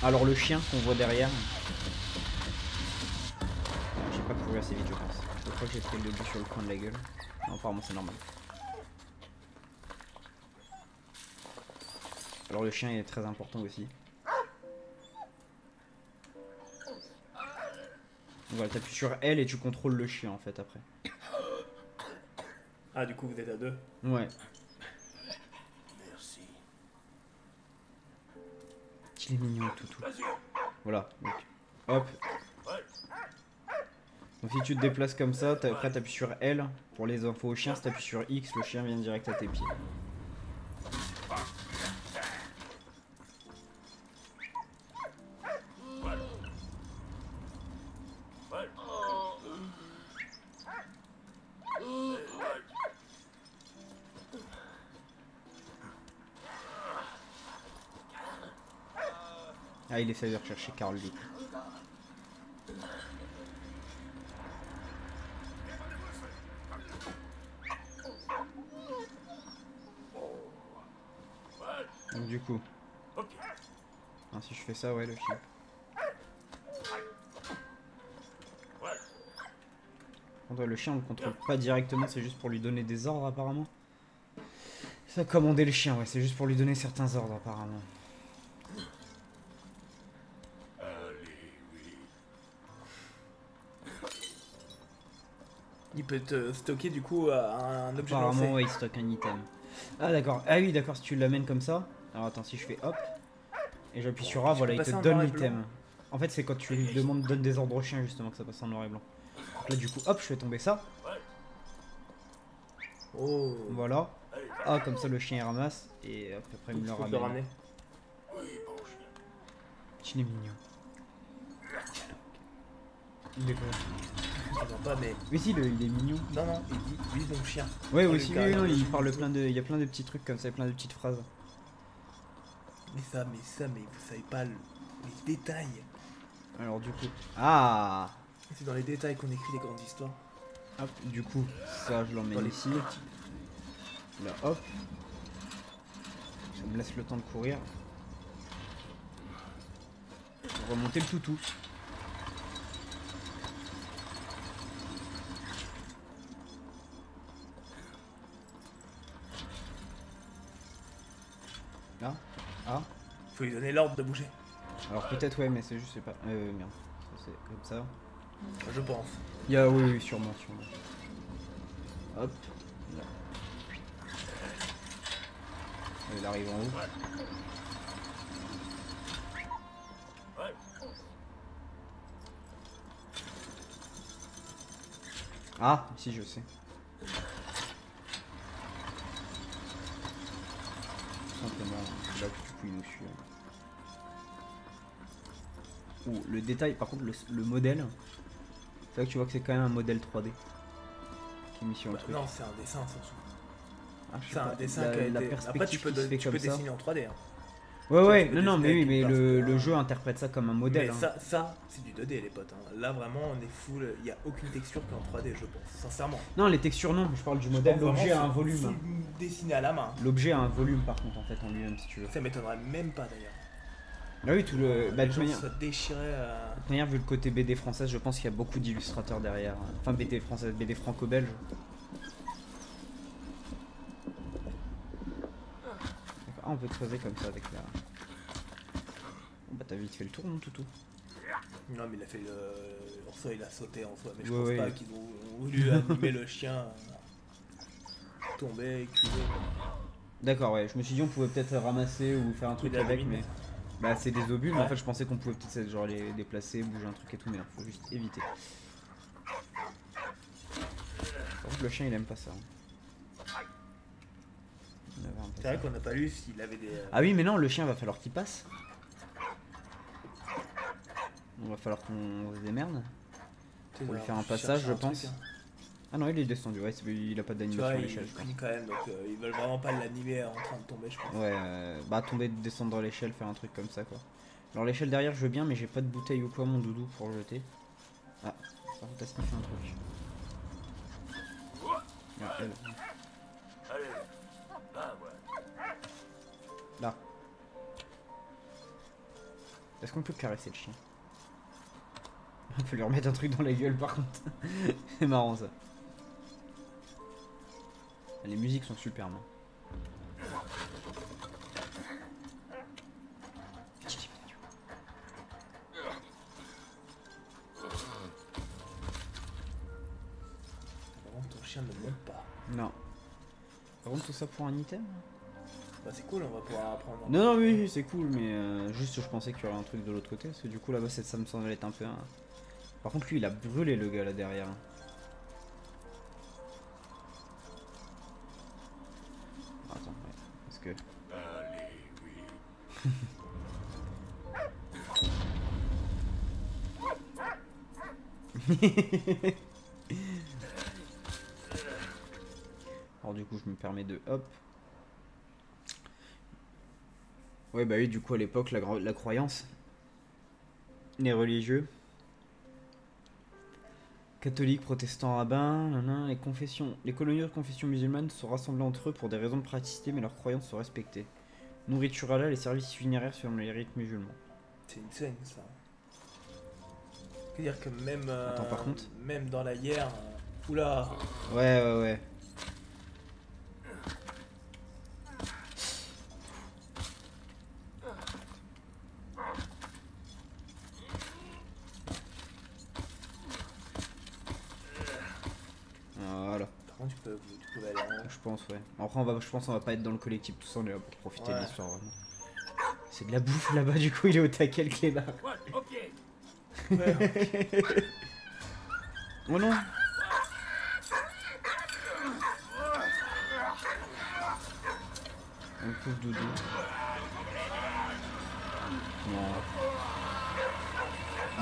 Alors le chien qu'on voit derrière. J'ai pas couru assez vite, je pense. Je crois que j'ai pris le but sur le coin de la gueule. Non, apparemment c'est normal. Alors le chien est très important aussi. Voilà, t'appuies sur L et tu contrôles le chien en fait après. Ah, du coup, vous êtes à 2. Ouais. Merci. Il est mignon le toutou. Voilà, donc hop. Donc si tu te déplaces comme ça, après t'appuies sur L pour les infos au chien, si t'appuies sur X, le chien vient direct à tes pieds. Ah, il essaie de rechercher Carl du coup. Donc du coup, ah, si je fais ça, ouais, le chien. Le chien on le contrôle pas directement, c'est juste pour lui donner des ordres apparemment. Ça, commander le chien, ouais, c'est juste pour lui donner certains ordres apparemment. Il peut te stocker du coup un objet Apparemment, lancé. ouais, il stocke un item. Ah d'accord, ah oui d'accord, si tu l'amènes comme ça. Alors attends, si je fais hop, et j'appuie sur A, voilà, il te donne l'item. En fait, c'est quand tu lui demandes, donne des ordres au chien justement que ça passe en noir et blanc. Donc là du coup, hop, je fais tomber ça. Oh. Voilà. Ah, comme ça le chien il ramasse, et hop, après il me le Faut te ramène. ramener. Il est mignon. Il est quoi? Je comprends pas, mais. Oui si, il est mignon. Non, non, il dit oui, bon chien. Ouais, Oh, aussi, Lucas, oui, non, il il parle plein de... Il y a plein de petits trucs comme ça, plein de petites phrases. Mais vous savez pas les détails. Alors du coup... Ah. C'est dans les détails qu'on écrit les grandes histoires. Hop, du coup, ça je Dans l'emmène les ici. Là, hop. Ça me laisse le temps de courir. Pour remonter le toutou. Là. Ah. Faut lui donner l'ordre de bouger. Alors peut-être ouais, mais c'est juste, c'est pas... merde. Ça, c'est comme ça. Je pense. Il y a... Oui, oui, sûrement, sûrement. Hop. Là. Il arrive en haut. Ah, si je sais. coup il nous suit. Oh, le détail, par contre le modèle, c'est là que tu vois que c'est quand même un modèle 3D qui est mis sur le truc. Non, c'est un dessin, surtout. Ah, je sais C'est un pas, dessin la- qui a la été. perspective Après, tu peux, qui se fait tu comme peux ça. dessiner en 3D. Hein. Ouais, Tu ouais, peux non, mais dessiner oui, avec mais une le pince, jeu interprète ça comme un modèle. Mais Hein. ça c'est du 2D, les potes. Hein. Là, vraiment, on est full. Il n'y a aucune texture qu'en 3D, je pense. Sincèrement. Non, les textures non, mais je parle du modèle. L'objet a un volume. Full dessiné à la main. L'objet a un volume par contre en fait en lui-même si tu veux. Ça m'étonnerait même pas d'ailleurs. Ah oui, tout le. Bah, de Les toute gens manière, se déchiraient. de toute manière, vu le côté BD française, je pense qu'il y a beaucoup d'illustrateurs derrière. Enfin, BD française, BD franco-belge. Ah, on peut creuser comme ça avec la. Bon, bah, t'as vite fait le tour, non, toutou? Non, mais il a fait le. Orso, il a sauté en soi. Mais je Ouais, pense ouais. pas qu'ils ont voulu animer le chien tomber, culer. D'accord, ouais, je me suis dit on pouvait peut-être ramasser ou faire un truc Oui, la avec, mine. mais. Bah, c'est des obus, mais en Ouais. fait, je pensais qu'on pouvait peut-être genre les déplacer, bouger un truc et tout, mais non, faut juste éviter. Par contre, le chien il aime pas ça. Il avait un peu C'est ça. vrai qu'on n'a pas lu s'il avait des. Ah oui, mais non, le chien va falloir qu'il passe. On va falloir qu'on se démerde. Tu sais, Faut lui genre, faire un chercher passage, je truc, pense. hein. Ah non, il est descendu, ouais, il a pas Tu d'animation vois, à il l'échelle, je pense. clean quand même, donc ils veulent vraiment pas l'animer en train de tomber, je pense. Ouais, bah tomber, descendre dans l'échelle, faire un truc comme ça, quoi. Alors l'échelle derrière, je veux bien, mais j'ai pas de bouteille ou quoi, mon doudou, pour jeter. Ah, par contre, t'as sniffé un truc. Ah, elle. Là. Est-ce qu'on peut caresser le chien? On peut lui remettre un truc dans la gueule, par contre. C'est marrant, ça. Les musiques sont superbes. Par contre, ton chien ne monte pas. Non. Par contre, tout ça pour un item? Bah, c'est cool, on va pouvoir apprendre. Non, non, oui, c'est cool, mais juste je pensais qu'il y aurait un truc de l'autre côté, parce que du coup là-bas ça me semblait être un peu un... Par contre lui il a brûlé le gars là derrière. Attends, ouais, parce que... Allez, oui. Alors du coup je me permets de... Hop. Ouais bah oui, du coup à l'époque la croyance, les religieux, catholiques, protestants, rabbins, les confessions, les coloniaux de confession musulmane se rassemblaient entre eux pour des raisons de praticité, mais leurs croyances sont respectées. Nourriture halal et services funéraires selon les rites musulmans. C'est une scène, ça. C'est-à-dire que même. Attends, par contre. Même dans la guerre. Oula. Ouais, ouais, ouais. Voilà, Par contre, tu peux aller en. je pense, ouais. Après, je pense qu'on va pas être dans le collectif, tout ça, on est là pour profiter de Ouais. l'histoire, vraiment. C'est de la bouffe là-bas, du coup, il est au taquet, le clébard. Oh non! Un pauvre doudou. Non.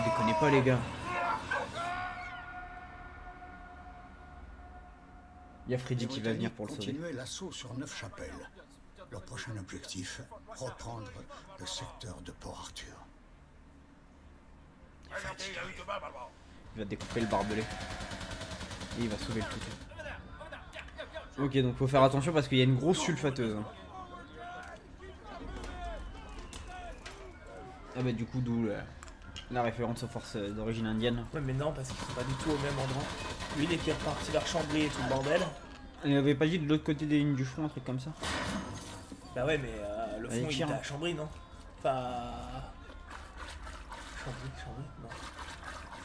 Déconnez pas, les gars. Il y a Freddy Les qui va venir Britanniques pour le sauver. continuaient l'assaut sur Neufchâtel. Leur prochain objectif, reprendre le secteur de Port-Arthur. Il va découper le barbelé. Et il va sauver le toutou. Ok, donc faut faire attention parce qu'il y a une grosse sulfateuse. Ah bah du coup d'où la référence aux forces d'origine indienne. Ouais, mais non, parce qu'ils sont pas du tout au même endroit. Lui, il était reparti vers Chambly et tout le bordel. Il avait pas dit de l'autre côté des lignes du front, un truc comme ça? Bah ouais, mais le Avec fond, il Chir, était hein. à Chambry, non? Enfin. Chambry, non.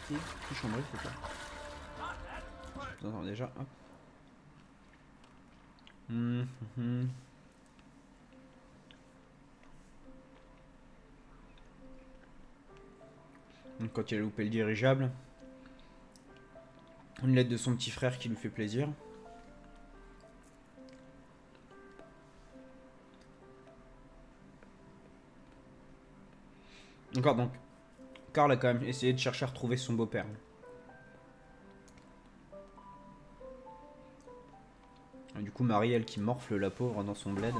Si. Je suis chambré, c'est ça. Attends, déjà, hop. Donc quand il a loupé le dirigeable, une lettre de son petit frère qui lui fait plaisir. Encore donc. Carl a quand même essayé de chercher à retrouver son beau-père. Et du coup, Marie, elle qui morfle la pauvre dans son bled.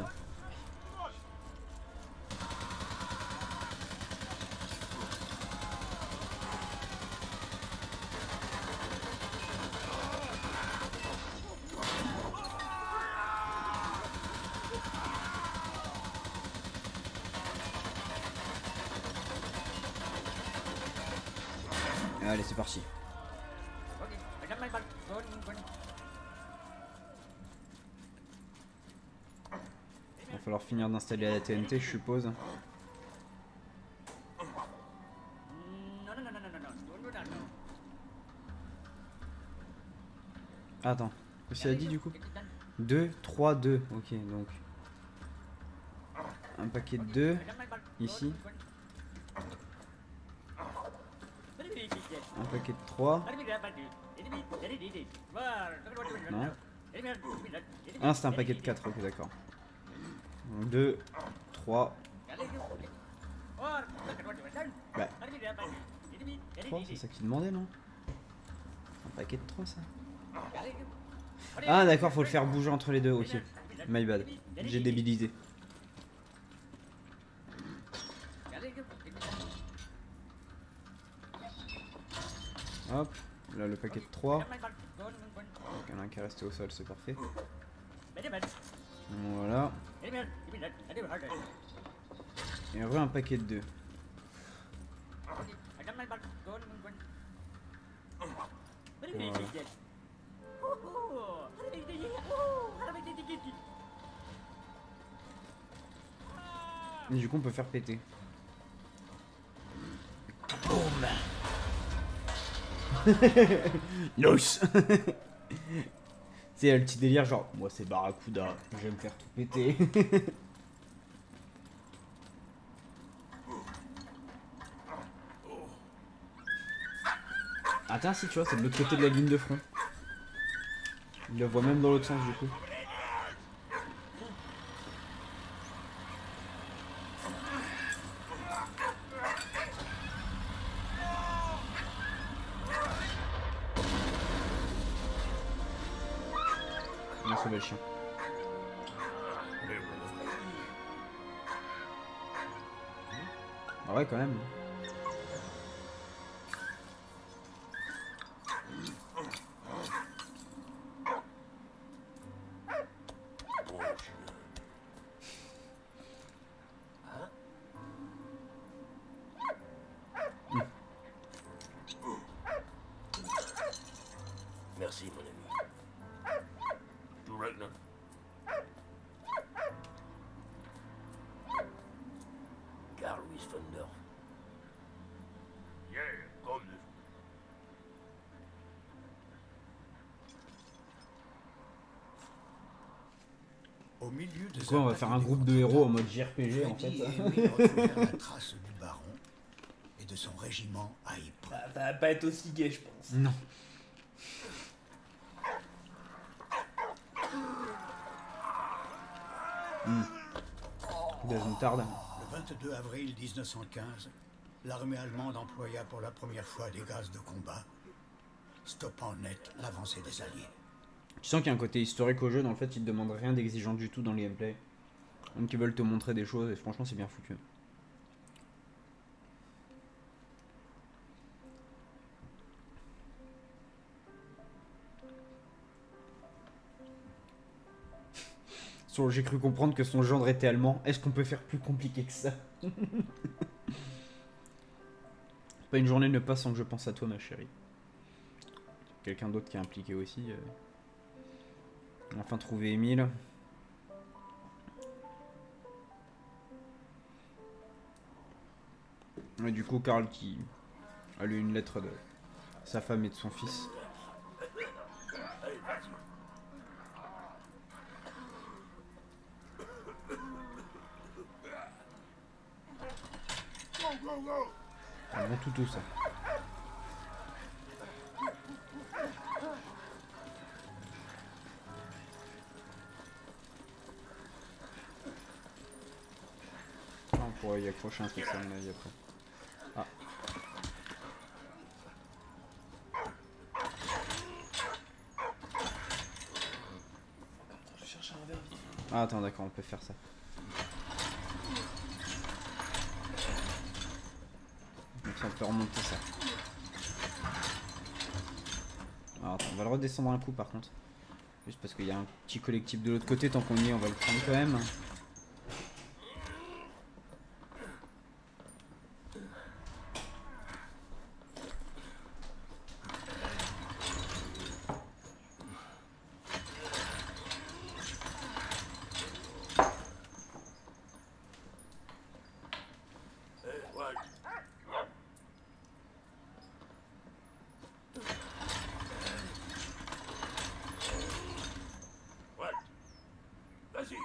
Allez, c'est parti. Il va falloir finir d'installer la TNT, je suppose. Attends, qu'est-ce qu'il a dit du coup? 2, 3, 2. Ok, donc. Un paquet de 2. Ici. Un paquet de 3. Non. Ah, c'est un paquet de 4, ok, d'accord. 2, 3. Bah. 3, c'est ça qu'il demandait, non? Un paquet de 3, ça? Ah, d'accord, faut le faire bouger entre les deux, ok. My bad. J'ai débilisé. Hop, là le paquet de 3. Donc il y en a un qui est resté au sol, c'est parfait. Voilà. Et re un paquet de 2. Voilà. Et du coup on peut faire péter. Boum. Nice. C'est le petit délire genre moi c'est Barracuda, je vais me faire tout péter. Attends si tu vois c'est de l'autre côté de la ligne de front. Il le voit même dans l'autre sens du coup. On a sauvé le chien. Ah ouais quand même. Merci, mon ami. Du Ragnar. Carl Louis von Dorf. Yeah, comme de... Au milieu de Quoi, on va faire un groupe de héros en mode JRPG en fait. Freddy et Emily retrouvèrent la trace du baron et de son régiment à Ypres. Ça va pas être aussi gay, je pense. Non. Moutarde. Le 22 avril 1915, l'armée allemande employa pour la première fois des gaz de combat, stoppant net l'avancée des Alliés. Tu sens qu'il y a un côté historique au jeu, en fait ils te demandent rien d'exigeant du tout dans les gameplay. Donc ils veulent te montrer des choses et franchement c'est bien foutu. J'ai cru comprendre que son gendre était allemand. Est-ce qu'on peut faire plus compliqué que ça? Pas une journée ne passe sans que je pense à toi ma chérie. Quelqu'un d'autre qui est impliqué aussi. On a enfin trouvé Émile. Et du coup Carl qui a lu une lettre de sa femme et de son fils. Un bon toutou ça. On pourrait y accrocher un truc ça à mon avis après. Ah. Je cherche un verre vite. Ah, attends, d'accord, on peut faire ça. Donc ça, on peut remonter ça. Alors, attends, on va le redescendre un coup par contre. Juste parce qu'il y a un petit collectif de l'autre côté, tant qu'on y est, on va le prendre quand même. Vas-y.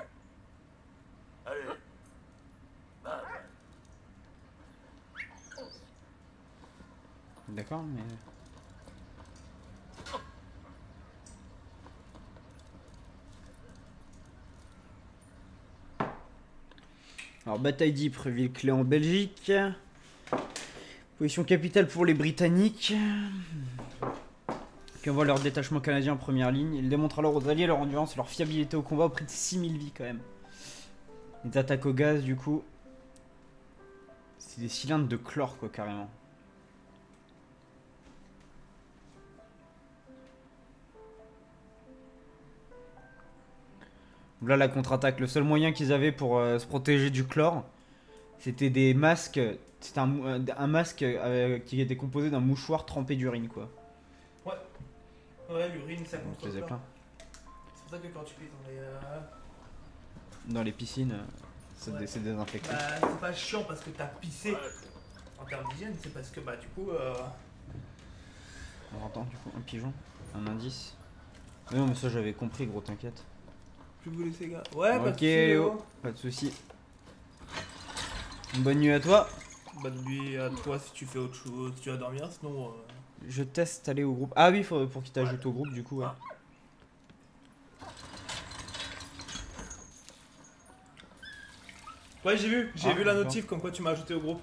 Allez. Va. D'accord, mais... Alors, bataille d'Ypres, ville clé en Belgique. Position capitale pour les Britanniques, qui envoient leur détachement canadien en première ligne. Ils démontrent alors aux alliés leur endurance et leur fiabilité au combat au prix de 6000 vies quand même. Ils attaquent au gaz du coup. C'est des cylindres de chlore quoi carrément. Là la contre-attaque, le seul moyen qu'ils avaient pour se protéger du chlore, c'était des masques. C'était un masque qui était composé d'un mouchoir trempé d'urine quoi. Ouais, l'urine ça On contrôle faisait pas. plein. C'est pour ça que quand tu pisses Dans les piscines, c'est Ouais. c'est désinfecté. bah, c'est pas chiant parce que t'as pissé en termes d'hygiène, c'est parce que bah du coup On entend du coup un pigeon, un indice. Mais non mais ça j'avais compris gros t'inquiète. je vous laisse les gars. Ouais, pas de Ok soucis, Léo, pas de soucis. Bonne nuit à toi. Bonne nuit à toi si tu fais autre chose, si tu vas dormir, sinon Je teste aller au groupe. Ah oui, pour qu'il t'ajoute au groupe du coup ouais. Ouais, j'ai vu Ah, la d'accord. notif comme quoi tu m'as ajouté au groupe.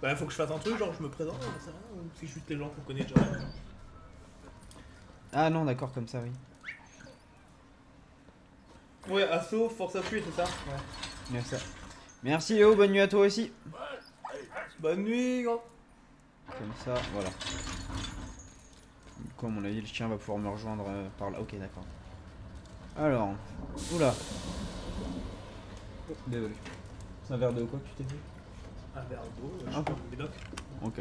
Bah faut que je fasse un truc, genre je me présente, ça sert à rien, ou c'est juste les gens qu'on connaît déjà. Ah non d'accord comme ça oui. Ouais, assaut, force appui, c'est ça. Ouais. Merci. Merci Léo, bonne nuit à toi aussi. Bonne nuit, gros. Comme ça, voilà. Du coup à mon avis le chien va pouvoir me rejoindre par là. Ok d'accord. Alors, oula. Oh, désolé. C'est un verre de quoi que tu t'es fait? Un verre d'eau, je Ah, suis comme Médoc. Ok.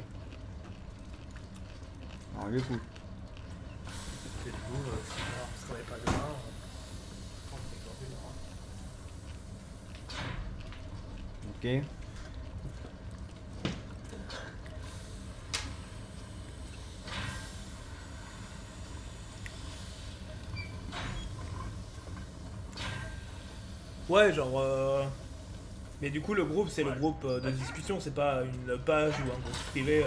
Alors il est cool. C'est de l'eau, parce qu'on avait pas de main. On fait Ok. dans Ouais, genre. Mais du coup, le groupe, c'est le groupe de discussion, c'est pas une page ou un groupe privé.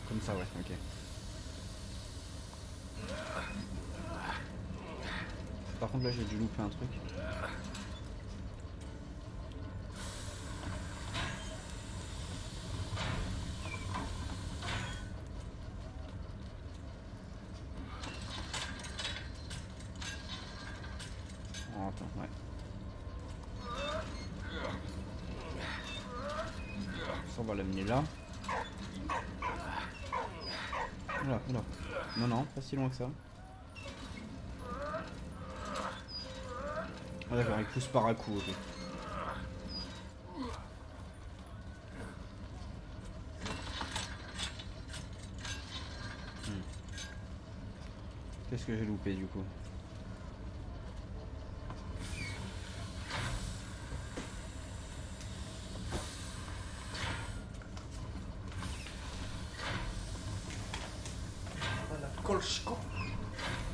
Comme ça ouais, ok. Par contre là j'ai dû louper un truc. Oh, attends, ouais. Ça on va l'amener là. Oula, oula. Non, non, pas si loin que ça. Ah d'accord, il pousse par à coup, ok. Qu'est-ce que j'ai loupé du coup? Voilà, Kolchko.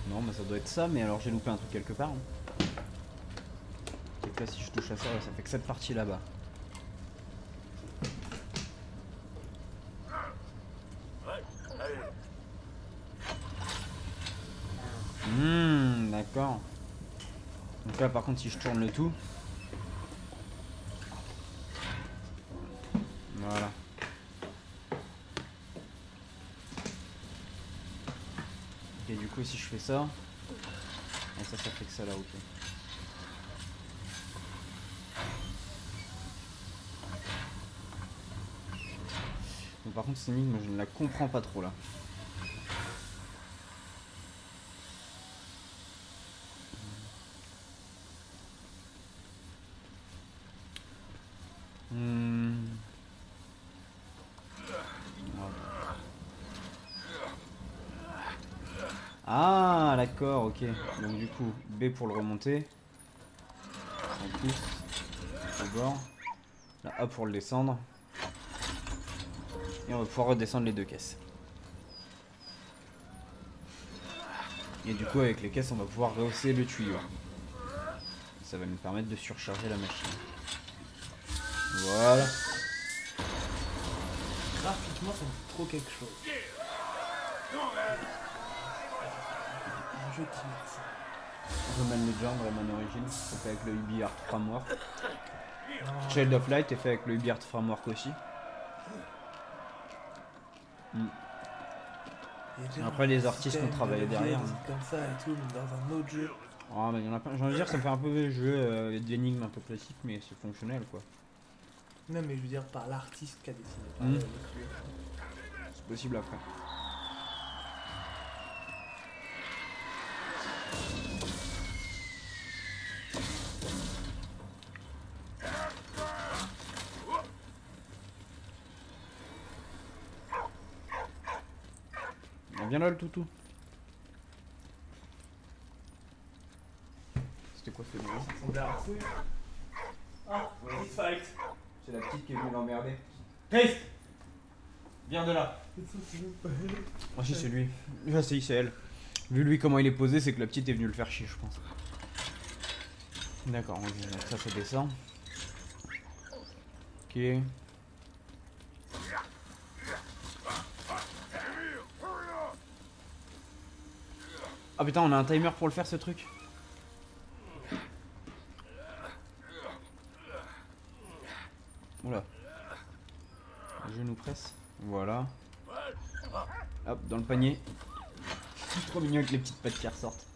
Non, mais ça doit être ça, mais alors j'ai loupé un truc quelque part. Hein. C'est que là, si je touche à ça, ouais, ça fait que cette partie là-bas. D'accord. Donc là par contre si je tourne le tout. Voilà. Et du coup si je fais ça. Et ça fait que ça là, ok. Donc par contre cette énigme je ne la comprends pas trop là. Ah d'accord, ok. Donc du coup, B pour le remonter. On pousse au bord. Là, A pour le descendre. Et on va pouvoir redescendre les deux caisses. Et du coup avec les caisses on va pouvoir rehausser le tuyau. Ça va nous permettre de surcharger la machine. Voilà. Graphiquement, ça me dit trop quelque chose. Un jeu qui marque ça. Roman Legend, Rayman Origins, c'est fait avec le UbiArt Framework. Child of Light est fait avec le UbiArt Framework aussi. Après les artistes qui ont travaillé derrière. Comme ça et tout, mais dans un autre jeu. Ah bah y en a plein. J'ai envie de dire ça me fait un peu jeu d'énigmes un peu classique mais c'est fonctionnel quoi. Non mais je veux dire par l'artiste qui a dessiné, par le créateur. C'est possible après. Viens là le toutou. C'était quoi ce bruit? Ça ressemblait à un fouille. Ah, Street Fight. C'est la petite qui est venue l'emmerder. Christ! Viens de là. Ah si c'est lui. Ah si c'est elle. Vu lui comment il est posé, c'est que la petite est venue le faire chier je pense. D'accord, donc ça descend. Ok. Ah putain on a un timer pour le faire ce truc. Oula. Le genou presse. Voilà. Hop, dans le panier. Trop mignon avec les petites pattes qui ressortent.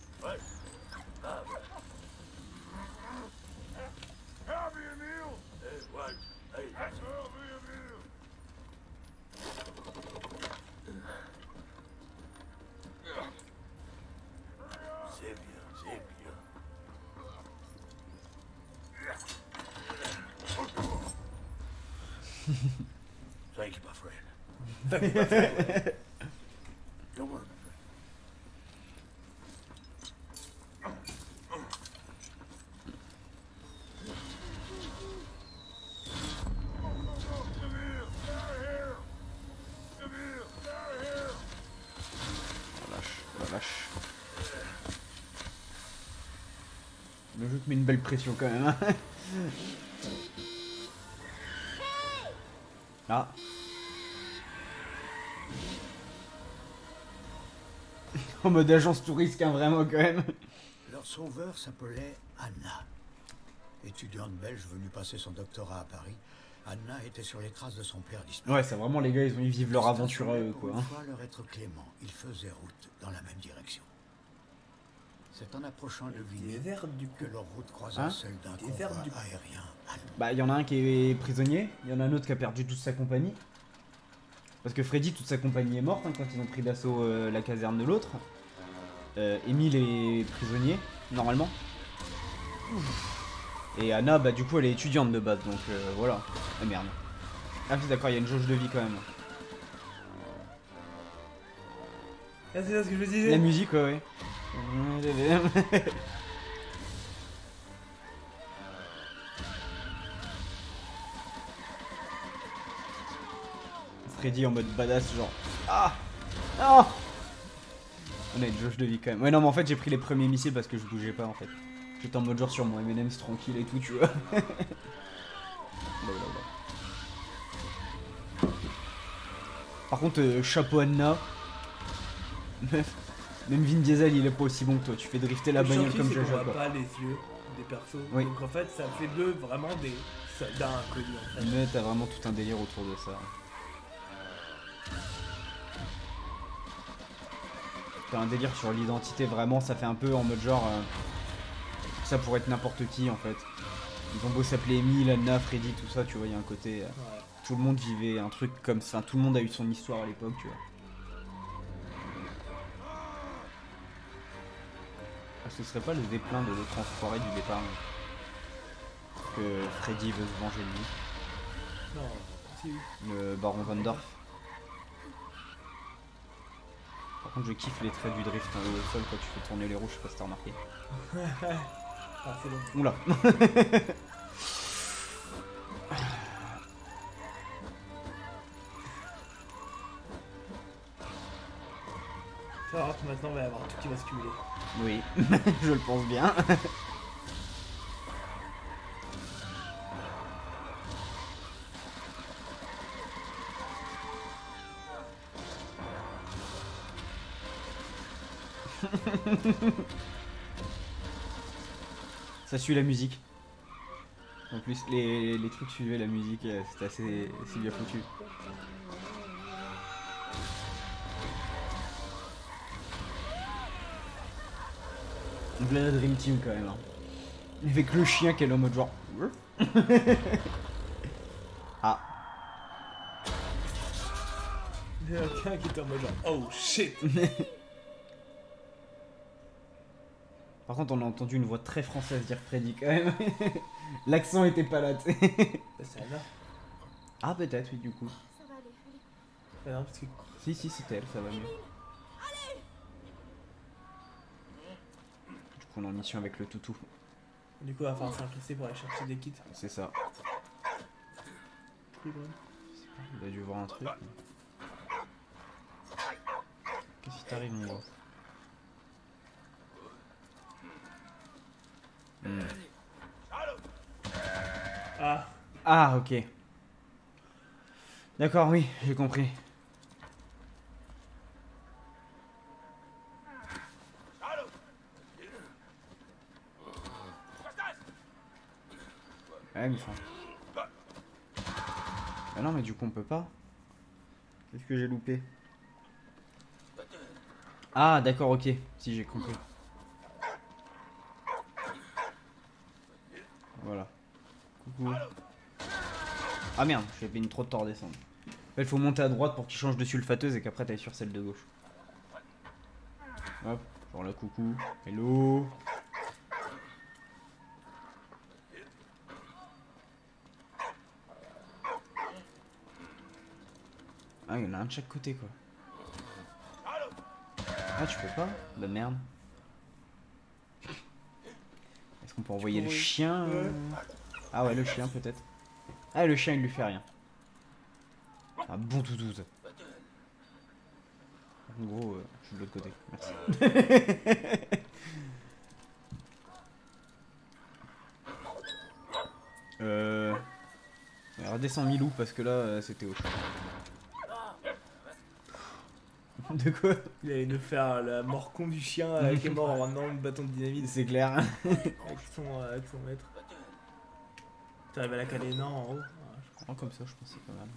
Thank you, my friend. Don't worry, my friend. La vache. Le jeu te met une belle pression quand même. Hein. Ah. En mode agence touriste, hein, vraiment quand même. Leur sauveur s'appelait Anna. Étudiante belge venue passer son doctorat à Paris, Anna était sur les traces de son père disparu. Ouais, c'est vraiment les gars, ils vivent leur aventure à eux, quoi. Pour une fois leur être clément, ils faisaient route dans la même direction. C'est en approchant de Vigny que leur route croisa celle d'un convoi aérien allemand. Bah, il y en a un qui est prisonnier, il y en a un autre qui a perdu toute sa compagnie. Parce que Freddy, toute sa compagnie est morte hein, quand ils ont pris d'assaut la caserne de l'autre. Emile est prisonnier, normalement. Et Anna, bah du coup, elle est étudiante de base, donc voilà. Ah merde. Ah oui, d'accord, il y a une jauge de vie quand même. Ah, c'est ça ce que je disais. La musique, ouais. Freddy en mode badass, genre. Ah! Ah! On a une jauge de vie quand même. Ouais, non, mais en fait, j'ai pris les premiers missiles parce que je bougeais pas en fait. J'étais en mode genre sur mon M&M's tranquille et tout, tu vois. Par contre, chapeau Anna. Même Vin Diesel, il est pas aussi bon que toi. Tu fais drifter la bagnole comme Jaja, quoi. Pas les yeux. des persos. Oui. Donc en fait, ça fait d'eux vraiment des soldats inconnus en fait. Mais t'as vraiment tout un délire autour de ça. T'as un délire sur l'identité, vraiment, ça fait un peu en mode genre... ça pourrait être n'importe qui en fait. Ils ont beau s'appeler Emile, Anna, Freddy, tout ça, tu vois, il y a un côté... Ouais. tout le monde vivait un truc comme ça, tout le monde a eu son histoire à l'époque, tu vois. Ah, ce serait pas le déclin de l'autre enfoiré du départ que Freddy veut se venger de lui, Non, si. le baron Van Dorf. Par contre je kiffe les traits du drift hein, au sol quand tu fais tourner les roues, je sais pas si t'as remarqué. Ah, c'est long. Oula. Tu vas voir que maintenant, il va y avoir tout qui va se cumuler. Oui, je le pense bien. Ça suit la musique. En plus, les trucs suivaient la musique, c'était assez bien foutu. Donc là, la Dream Team quand même. Hein. Avec le chien qui est là en mode genre. Ah. Il y a quelqu'un qui était en mode genre, oh shit. Par contre, on a entendu une voix très française dire Freddy quand même. L'accent était pas là, tu sais. C'est Anna. Ah, peut-être, oui, du coup. Ça va aller, allez. Ah non, parce que... Si, c'était elle, ça va mieux. Du coup, on est en mission avec le toutou. Du coup, il va falloir s'incruster pour aller chercher des kits. C'est ça. Il a dû voir un truc. Qu'est-ce qui t'arrive, mon gars? Ah, Ah, ok. D'accord, oui, j'ai compris. Ouais, mais enfin... Ah non, mais du coup, on peut pas. Qu'est-ce que j'ai loupé? Ah, d'accord, ok. Si, j'ai compris. Voilà. Coucou. Ah merde, j'ai mis trop de temps à descendre. Il faut monter à droite pour qu'il change de sulfateuse et qu'après t'ailles sur celle de gauche. Hop, genre là, coucou. Hello. Ah, il y en a un de chaque côté quoi. Ah, tu peux pas? Bah merde. Est-ce qu'on peut envoyer le chien Ah ouais, le chien peut-être. Ah, le chien il lui fait rien. Un bon toutou ça. En gros, je suis de l'autre côté. Merci. Redescends Milou parce que là c'était au champ. De quoi? il allait nous faire la mort con du chien qui est mort en ramenant le bâton de dynamite C'est clair. avec son maître. T'arrives à la caler, non, en haut. Ah, Oh, comme ça, je pense que c'est pas mal.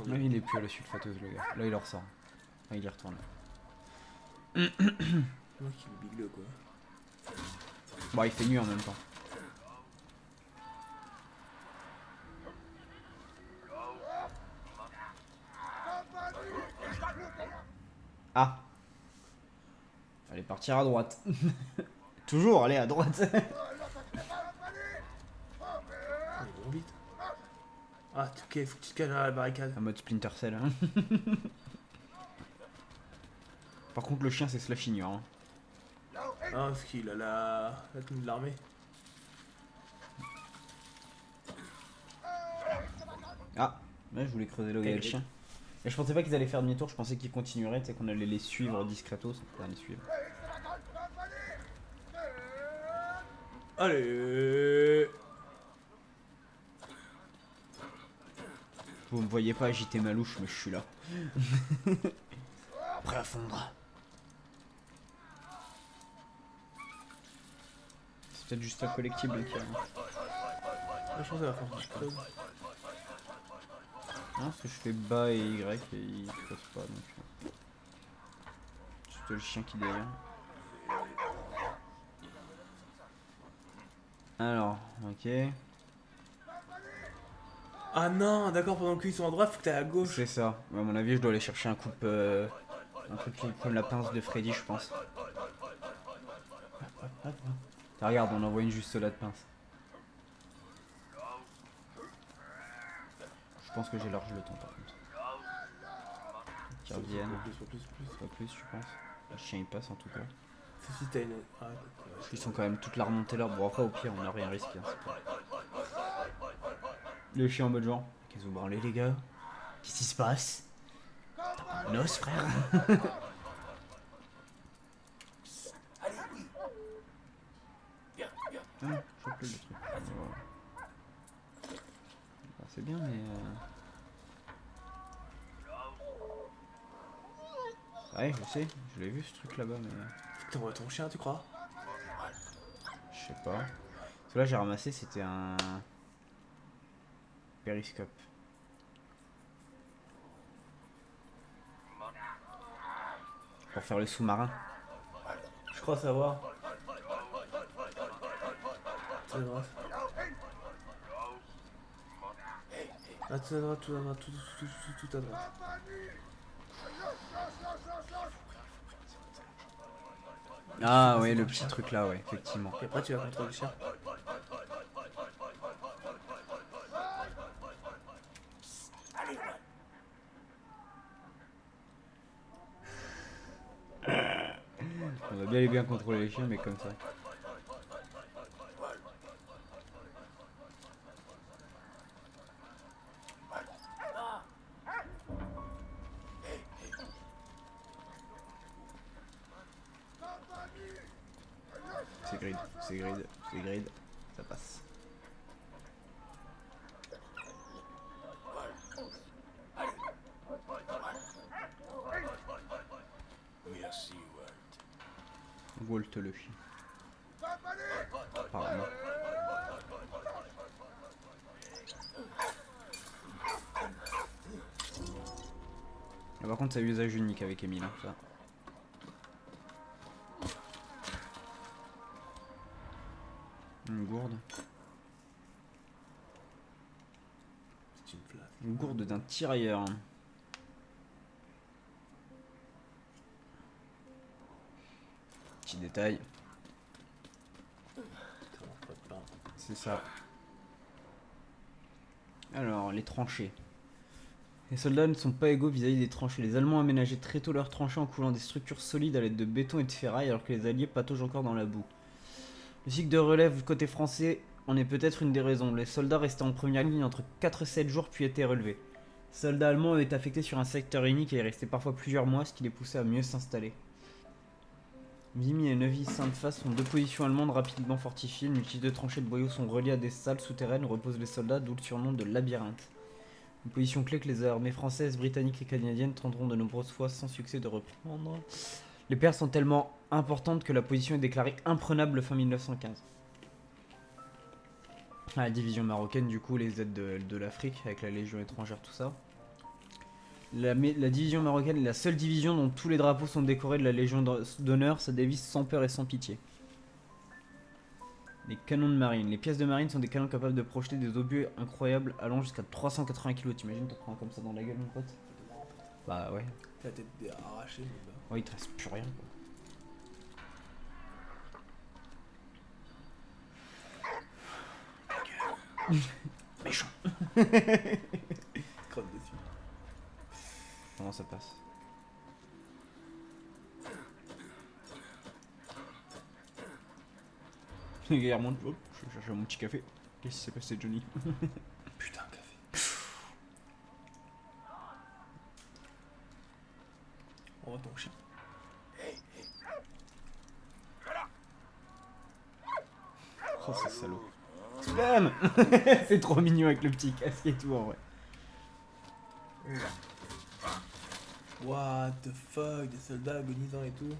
Là, il est plus à la sulfateuse, le gars. Là, il en ressort. Là, il y retourne. moi qui me bigle quoi. Bon, il fait nuit en même temps. Ah. Fallait partir à droite. Toujours aller à droite. Ah, il vont vite. Ah, ok, faut que tu te caches à la barricade. En mode Splinter Cell. Hein. Par contre, le chien, c'est Slash ignore. Hein. Ah, parce qu'il a la tenue de l'armée. Ah, là, je voulais creuser là où il y a le chien. Et je pensais pas qu'ils allaient faire demi-tour, je pensais qu'ils continueraient, tu sais, qu'on allait les suivre discretos, on les suivre. Allez. Vous me voyez pas agiter ma louche, mais je suis là. Prêt à fondre. peut-être juste un collectible qui a... Je pense à la force du club. Non, parce que je fais bas et Y et il passe pas donc. C'est le chien qui derrière. Alors, ok. Ah non, d'accord, pendant qu'ils sont à droite, faut que t'ailles à gauche. C'est ça. Ouais, à mon avis, je dois aller chercher un coupe. Un truc comme la pince de Freddy, je pense. Ah, regarde, on envoie une juste là de pince. Je pense que j'ai large le temps par contre. Qu'ils reviennent. Pas plus, je pense. Le chien il passe en tout cas. Si t'as une. Ah, Ils sont quand même toute la remontée là. Bon, après, au pire, on n'a rien risqué. Hein, c'est pas... Le chien en mode genre. Qu'est-ce que vous branlez, les gars? Qu'est-ce qui se passe? T'as pas un os, frère? Allez, oui. Viens, viens. Ah, chope le truc. Voilà. Bah, c'est bien, mais. Ouais, je sais, je l'ai vu ce truc là-bas, mais. faut que t'envoies ton chien, tu crois? Je sais pas. Ce que là j'ai ramassé, c'était un. Périscope. Pour faire le sous-marin. Je crois savoir. Tout à droite. Ah, tout à droite, tout à droite, tout à droite. Ah ouais, le petit truc là, ouais, effectivement. Et après, tu vas contrôler le chien. Allez, ouais. On va bien et bien contrôler les chiens, mais comme ça. C'est grid, c'est grid, c'est grid, ça passe. Merci, Walt. Walt le chien. Apparemment. Ah, par contre, ça a usage unique avec Emile, hein, ça. Une gourde. C'est une flasque. Une gourde d'un tirailleur. Petit détail. Ça mange pas de pain. C'est ça. Alors, les tranchées. Les soldats ne sont pas égaux vis-à-vis des tranchées. Les Allemands aménageaient très tôt leurs tranchées en coulant des structures solides à l'aide de béton et de ferraille, alors que les Alliés pataugent encore dans la boue. Le cycle de relève côté français en est peut-être une des raisons. Les soldats restaient en première ligne entre 4 et 7 jours puis étaient relevés. Les soldats allemands avaient été affectés sur un secteur unique et y restaient parfois plusieurs mois, ce qui les poussait à mieux s'installer. Vimy et Neuvy-Sainte-Face sont deux positions allemandes rapidement fortifiées. Une multitude de tranchées de boyaux sont reliées à des salles souterraines où reposent les soldats, d'où le surnom de labyrinthe. Une position clé que les armées françaises, britanniques et canadiennes tenteront de nombreuses fois sans succès de reprendre. Les pertes sont tellement importantes que la position est déclarée imprenable fin 1915. La division marocaine, du coup, les aides de l'Afrique avec la Légion étrangère, tout ça. La division marocaine est la seule division dont tous les drapeaux sont décorés de la Légion d'honneur, sa devise sans peur et sans pitié. Les canons de marine. Les pièces de marine sont des canons capables de projeter des obus incroyables allant jusqu'à 380 kg. T'imagines, t'en prends comme ça dans la gueule, mon pote? Bah ouais. La tête arrachée, mais bah. Ouais, il te reste plus rien, quoi. Méchant. Crotte dessus. Comment ça passe? Les gars remontent. Hop, je vais chercher mon petit café. Qu'est-ce qui s'est passé, Johnny? Putain, café. On voit ton chien. Oh, c'est salaud. Spam. C'est trop mignon avec le petit casque et tout en vrai. What the fuck, des soldats agonisants et tout.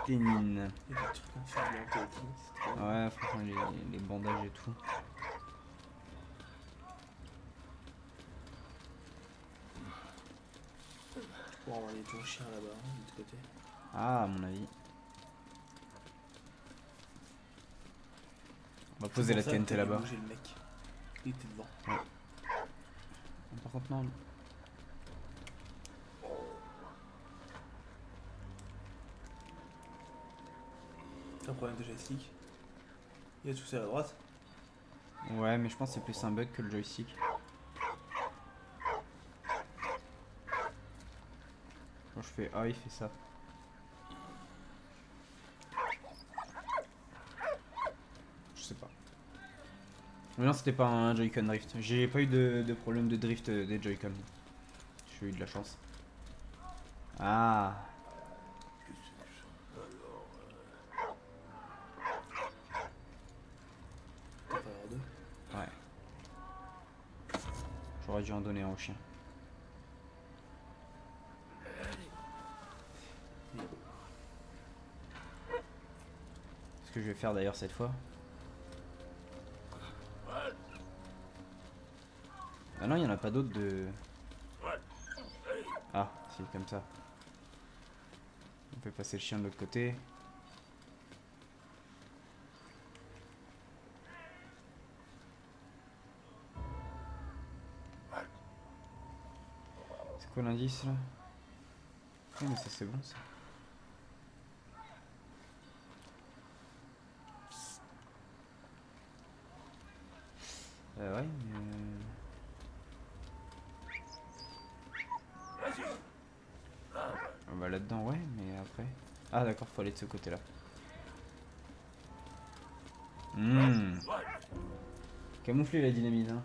ténine. Il y a des trucs enfermés, c'est trop bien. Ouais, franchement, les bandages et tout. Pour envoyer ton chien là-bas, hein, de l'autre côté. Ah, à mon avis. On va poser la C'est pour ça que TNT t'avais là-bas. bougé le mec. Il était devant. Par contre, non. C'est un problème de joystick. Il y a tout ça à droite. Ouais, mais je pense que c'est plus un bug que le joystick. Quand je fais A, il fait ça. Je sais pas. Mais non, c'était pas un Joy-Con drift. J'ai pas eu de problème de drift des Joy-Con. J'ai eu de la chance. Ah. T'as pas avoir deux. Ouais. J'aurais dû en donner un au chien. Ce que je vais faire d'ailleurs cette fois. Ah non, il n'y en a pas d'autres de... Ah, si, comme ça. On peut passer le chien de l'autre côté. C'est quoi l'indice là? Oui, mais ça c'est bon ça. Ouais, mais... Ah bah là-dedans, ouais, mais après... Ah d'accord, faut aller de ce côté-là. Camoufler la dynamite, hein.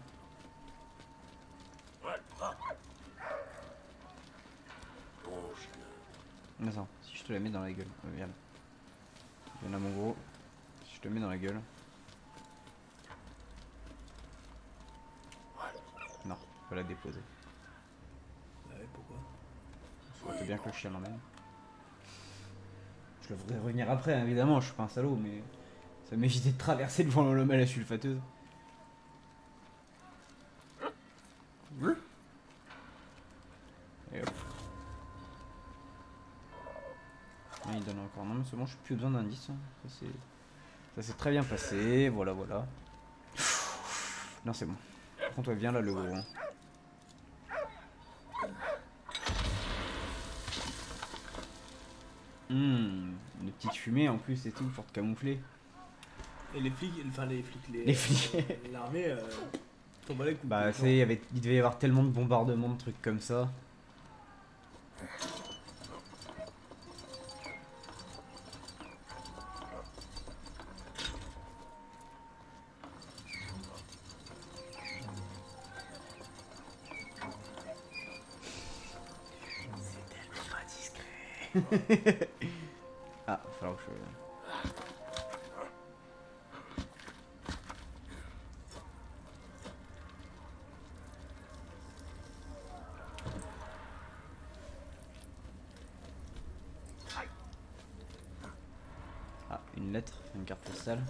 Attends, si je te la mets dans la gueule, regarde. Viens là mon gros. Si je te mets dans la gueule. Non, faut la déposer. Ah ouais, pourquoi? C'est bien que le chien l'emmène. Je le ferai revenir après, hein, évidemment, je suis pas un salaud, mais ça m'évitait de traverser devant l'homme à la sulfateuse. Et hop. Ah, il donne encore. Non, mais c'est bon, je n'ai plus besoin d'indices. Hein. Ça s'est très bien passé. Voilà, voilà. Non, c'est bon. Par contre, ouais, viens là, le gros. Hein. Une petite fumée en plus et tout pour te camoufler. Et les flics, enfin les flics, Les flics. l'armée, t'en bats les couilles. Bah, c'est, il devait y avoir tellement de bombardements, de trucs comme ça. Ah, il va falloir que je... Ah, une lettre, une carte postale.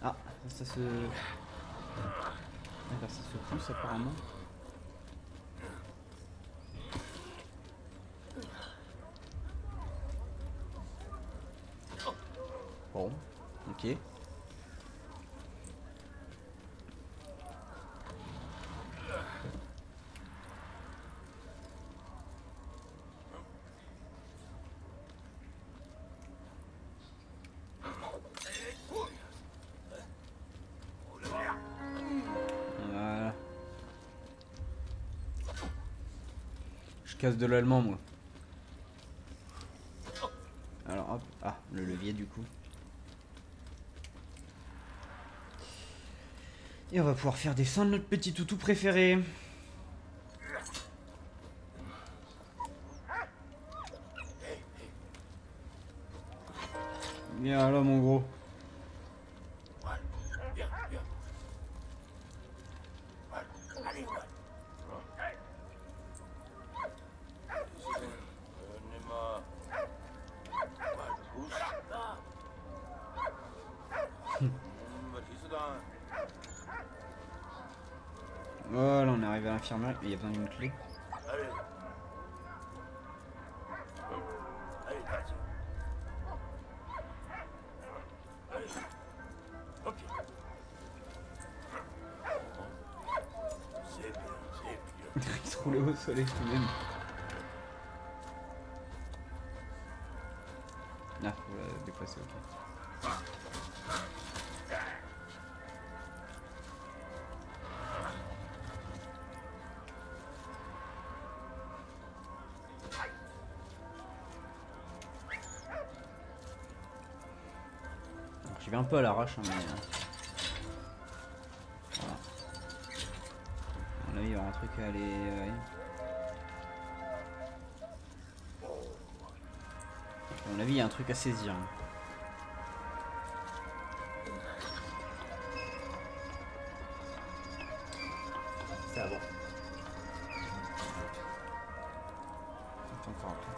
Ah, ça se... D'accord, ça se pousse apparemment. Bon, ok. Voilà. Je casse de l'allemand moi. Alors hop, ah, le levier du coup. Et on va pouvoir faire descendre notre petit toutou préféré. Viens là mon gros. Viens, viens. Allez, ouais. Donnez-moi. Voilà, on est arrivé à l'infirmerie. Il y a besoin d'une clé. Allez. Allez, vas-y. Allez. Ok. C'est bien, c'est bien. Il se roulait au soleil tout de même. Ah, voilà, des fois c'est ok. J'y vais un peu à l'arrache, hein, mais... Voilà. Là, il y aura un truc à aller... ouais. À mon avis, il y a un truc à saisir. Hein. C'est à bon. Attends, encore un peu.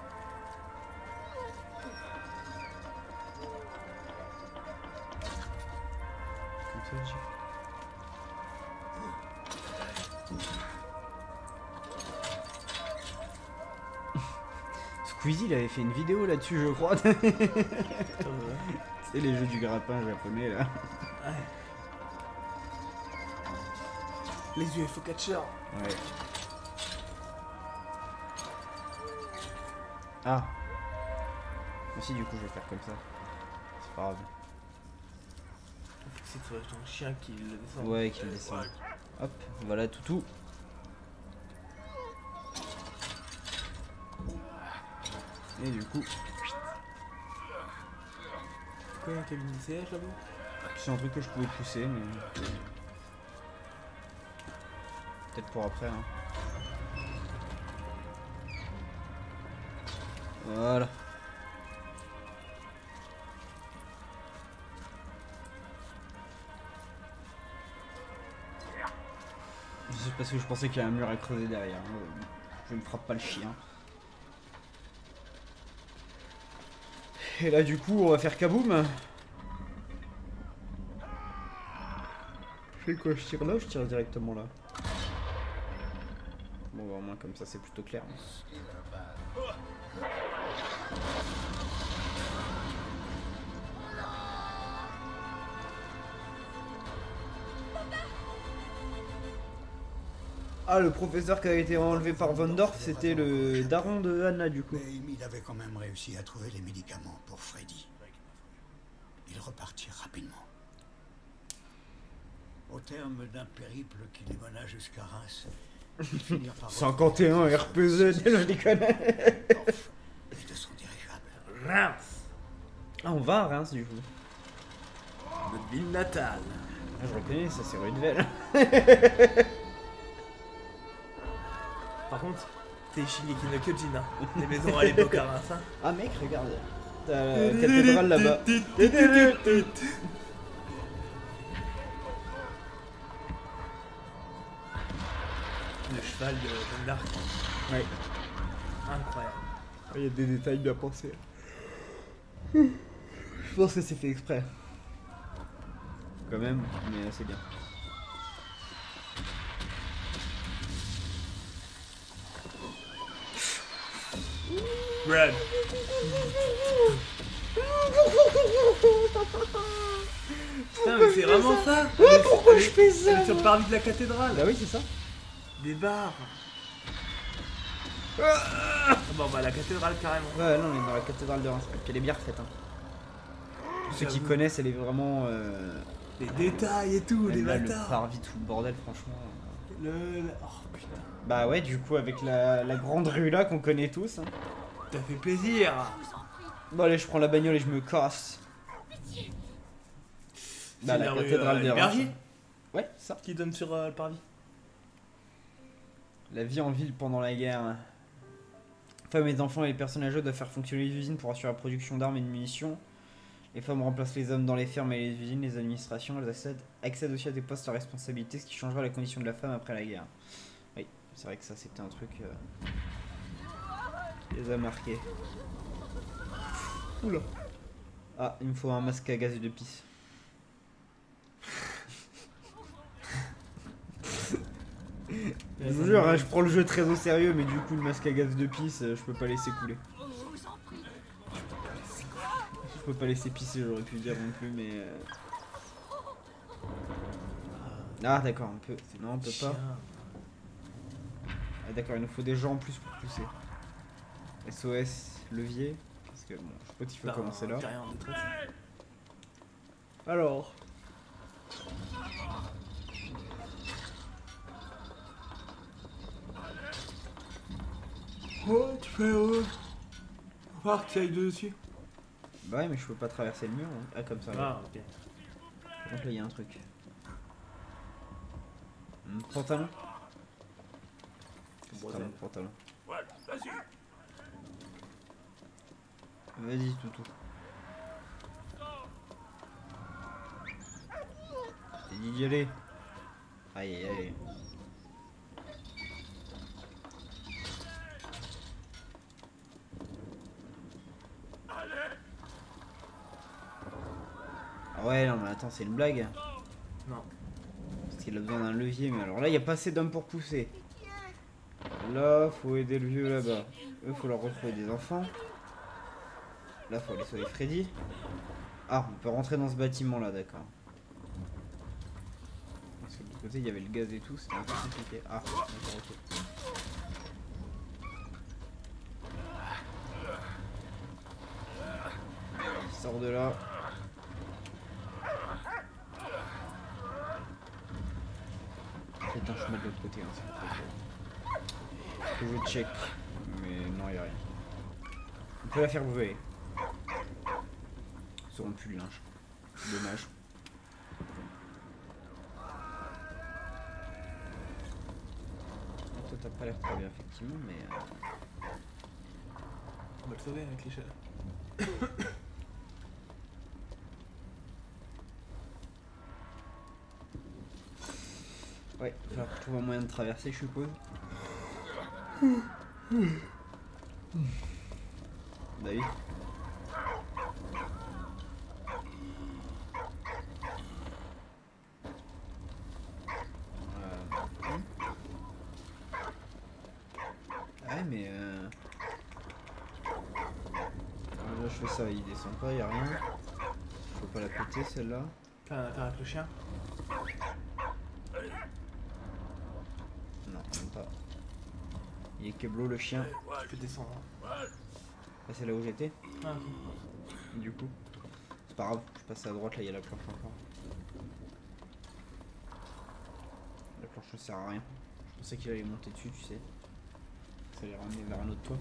Comme ça, je... Squeezie, il avait fait une vidéo là-dessus, je crois. C'est les jeux du grappin japonais, là. Ouais. Les UFO catchers. Ouais. Ah. Aussi, du coup, je vais faire comme ça. C'est pas grave. C'est toi, ton chien qui le descend. Ouais, qu'il descend. Hop, voilà, toutou. Et du coup, Quoi, une cabine d'essayage là-bas? c'est un truc que je pouvais pousser, mais... Peut-être pour après, hein. Voilà. C'est parce que je pensais qu'il y a un mur à creuser derrière. Je ne frappe pas le chien. Et là du coup on va faire kaboum. Je fais quoi? Je tire là ou je tire directement là? Bon bah, au moins comme ça c'est plutôt clair. Ah, le professeur qui a été enlevé par Von Dorf, c'était le daron de Anna du coup. Mais Emile avait quand même réussi à trouver les médicaments pour Freddy. Il repartit rapidement. Au terme d'un périple qui les mena jusqu'à Reims, ils finirent par 51 RPZ, je déconne. Dorf et de son dirigeable. Reims, Ah, on va à Reims du coup. notre ville natale. Ah, je reconnais, ça c'est Rudvel. Par contre, c'est Shingeki no Kyojin, hein. Les maisons à l'époque à Reims, hein. Ah mec, regarde. T'as la cathédrale là-bas. Le cheval de Jeanne d'Arc. Ouais. Incroyable. Il y a des détails bien pensés. Je pense que c'est fait exprès. Quand même, mais c'est bien. Brad. Putain, mais c'est vraiment ça. Pourquoi je fais ça? Elle est sur le parvis de la cathédrale. Bah oui, c'est ça. Des bars. Ah bon, bah la cathédrale carrément. Ouais, non, on est dans la cathédrale de Reims. Puis elle est bien refaite. Hein. Pour ceux qui J'avoue. connaissent, elle est vraiment. Les détails et tout, les Même là, le bâtards. parvis, tout le bordel, franchement. Oh putain. Bah ouais, du coup, avec la grande rue là qu'on connaît tous. Hein. T'as fait plaisir. Bon, allez, je prends la bagnole et je me casse. Bah, C'est la rue, cathédrale de Reims. Bergier Ouais, ça. qui donne sur le parvis. La vie en ville pendant la guerre. Femmes et enfants et les personnes âgées doivent faire fonctionner les usines pour assurer la production d'armes et de munitions. Les femmes remplacent les hommes dans les fermes et les usines, les administrations. Elles accèdent aussi à des postes à responsabilité, ce qui changera la condition de la femme après la guerre. Oui, c'est vrai que ça c'était un truc qui les a marqués. Oula. Ah, il me faut un masque à gaz de pisse. Je vous jure, hein, je prends le jeu très au sérieux, mais du coup, le masque à gaz de pisse, je peux pas laisser couler. Je peux pas laisser pisser, j'aurais pu dire non plus, mais. Ah, d'accord, on peut. Non, on peut pas. Ah, d'accord, il nous faut des gens en plus pour pousser. SOS, levier. Parce que bon, je sais pas s'il faut commencer là. Rien en détresse. Alors. Oh, tu fais. Faut voir que tu ailles dessus. Bah ouais, mais je peux pas traverser le mur. Hein. Ah, comme ça. Ah, ok. Par contre, là, il y a un truc. Pantalon. C'est pas mon pantalon. Voilà, vas-y. Vas-y, toutou. J'ai dit d'y aller. Aïe, aïe, aïe. Ah ouais, non mais attends, c'est une blague. Non. Parce qu'il a besoin d'un levier, mais alors là, il n'y a pas assez d'hommes pour pousser. Là, faut aider le vieux là-bas. Eux, faut leur retrouver des enfants. Là, faut aller sauver Freddy. Ah, on peut rentrer dans ce bâtiment là, d'accord. Parce que de l'autre côté, il y avait le gaz et tout, c'était un peu compliqué. Ah, d'accord, ok. Il sort de là. Peut-être un chemin de l'autre côté, hein, s'il vous plaît. Que je check. Mais non, il a rien. On peut la faire voler. Ils seront plus le linge. Dommage. Toi, t'as pas l'air très bien, effectivement, mais. On va le sauver avec l'échelle. Ouais, il va falloir trouver un moyen de traverser, je suppose. Bah oui. Ouais, mais alors là, je fais ça, il descend pas, y a rien. Je peux pas la péter celle-là. T'as un affaire avec le chien? Non, même pas. Il est Keblo le chien. Tu peux descendre. Là, c'est là où j'étais. Ah, ok. Du coup, c'est pas grave, je passe à droite, là il y a la planche encore. La planche ne sert à rien. Je pensais qu'il allait monter dessus, tu sais. Ça allait ramener vers un autre toit.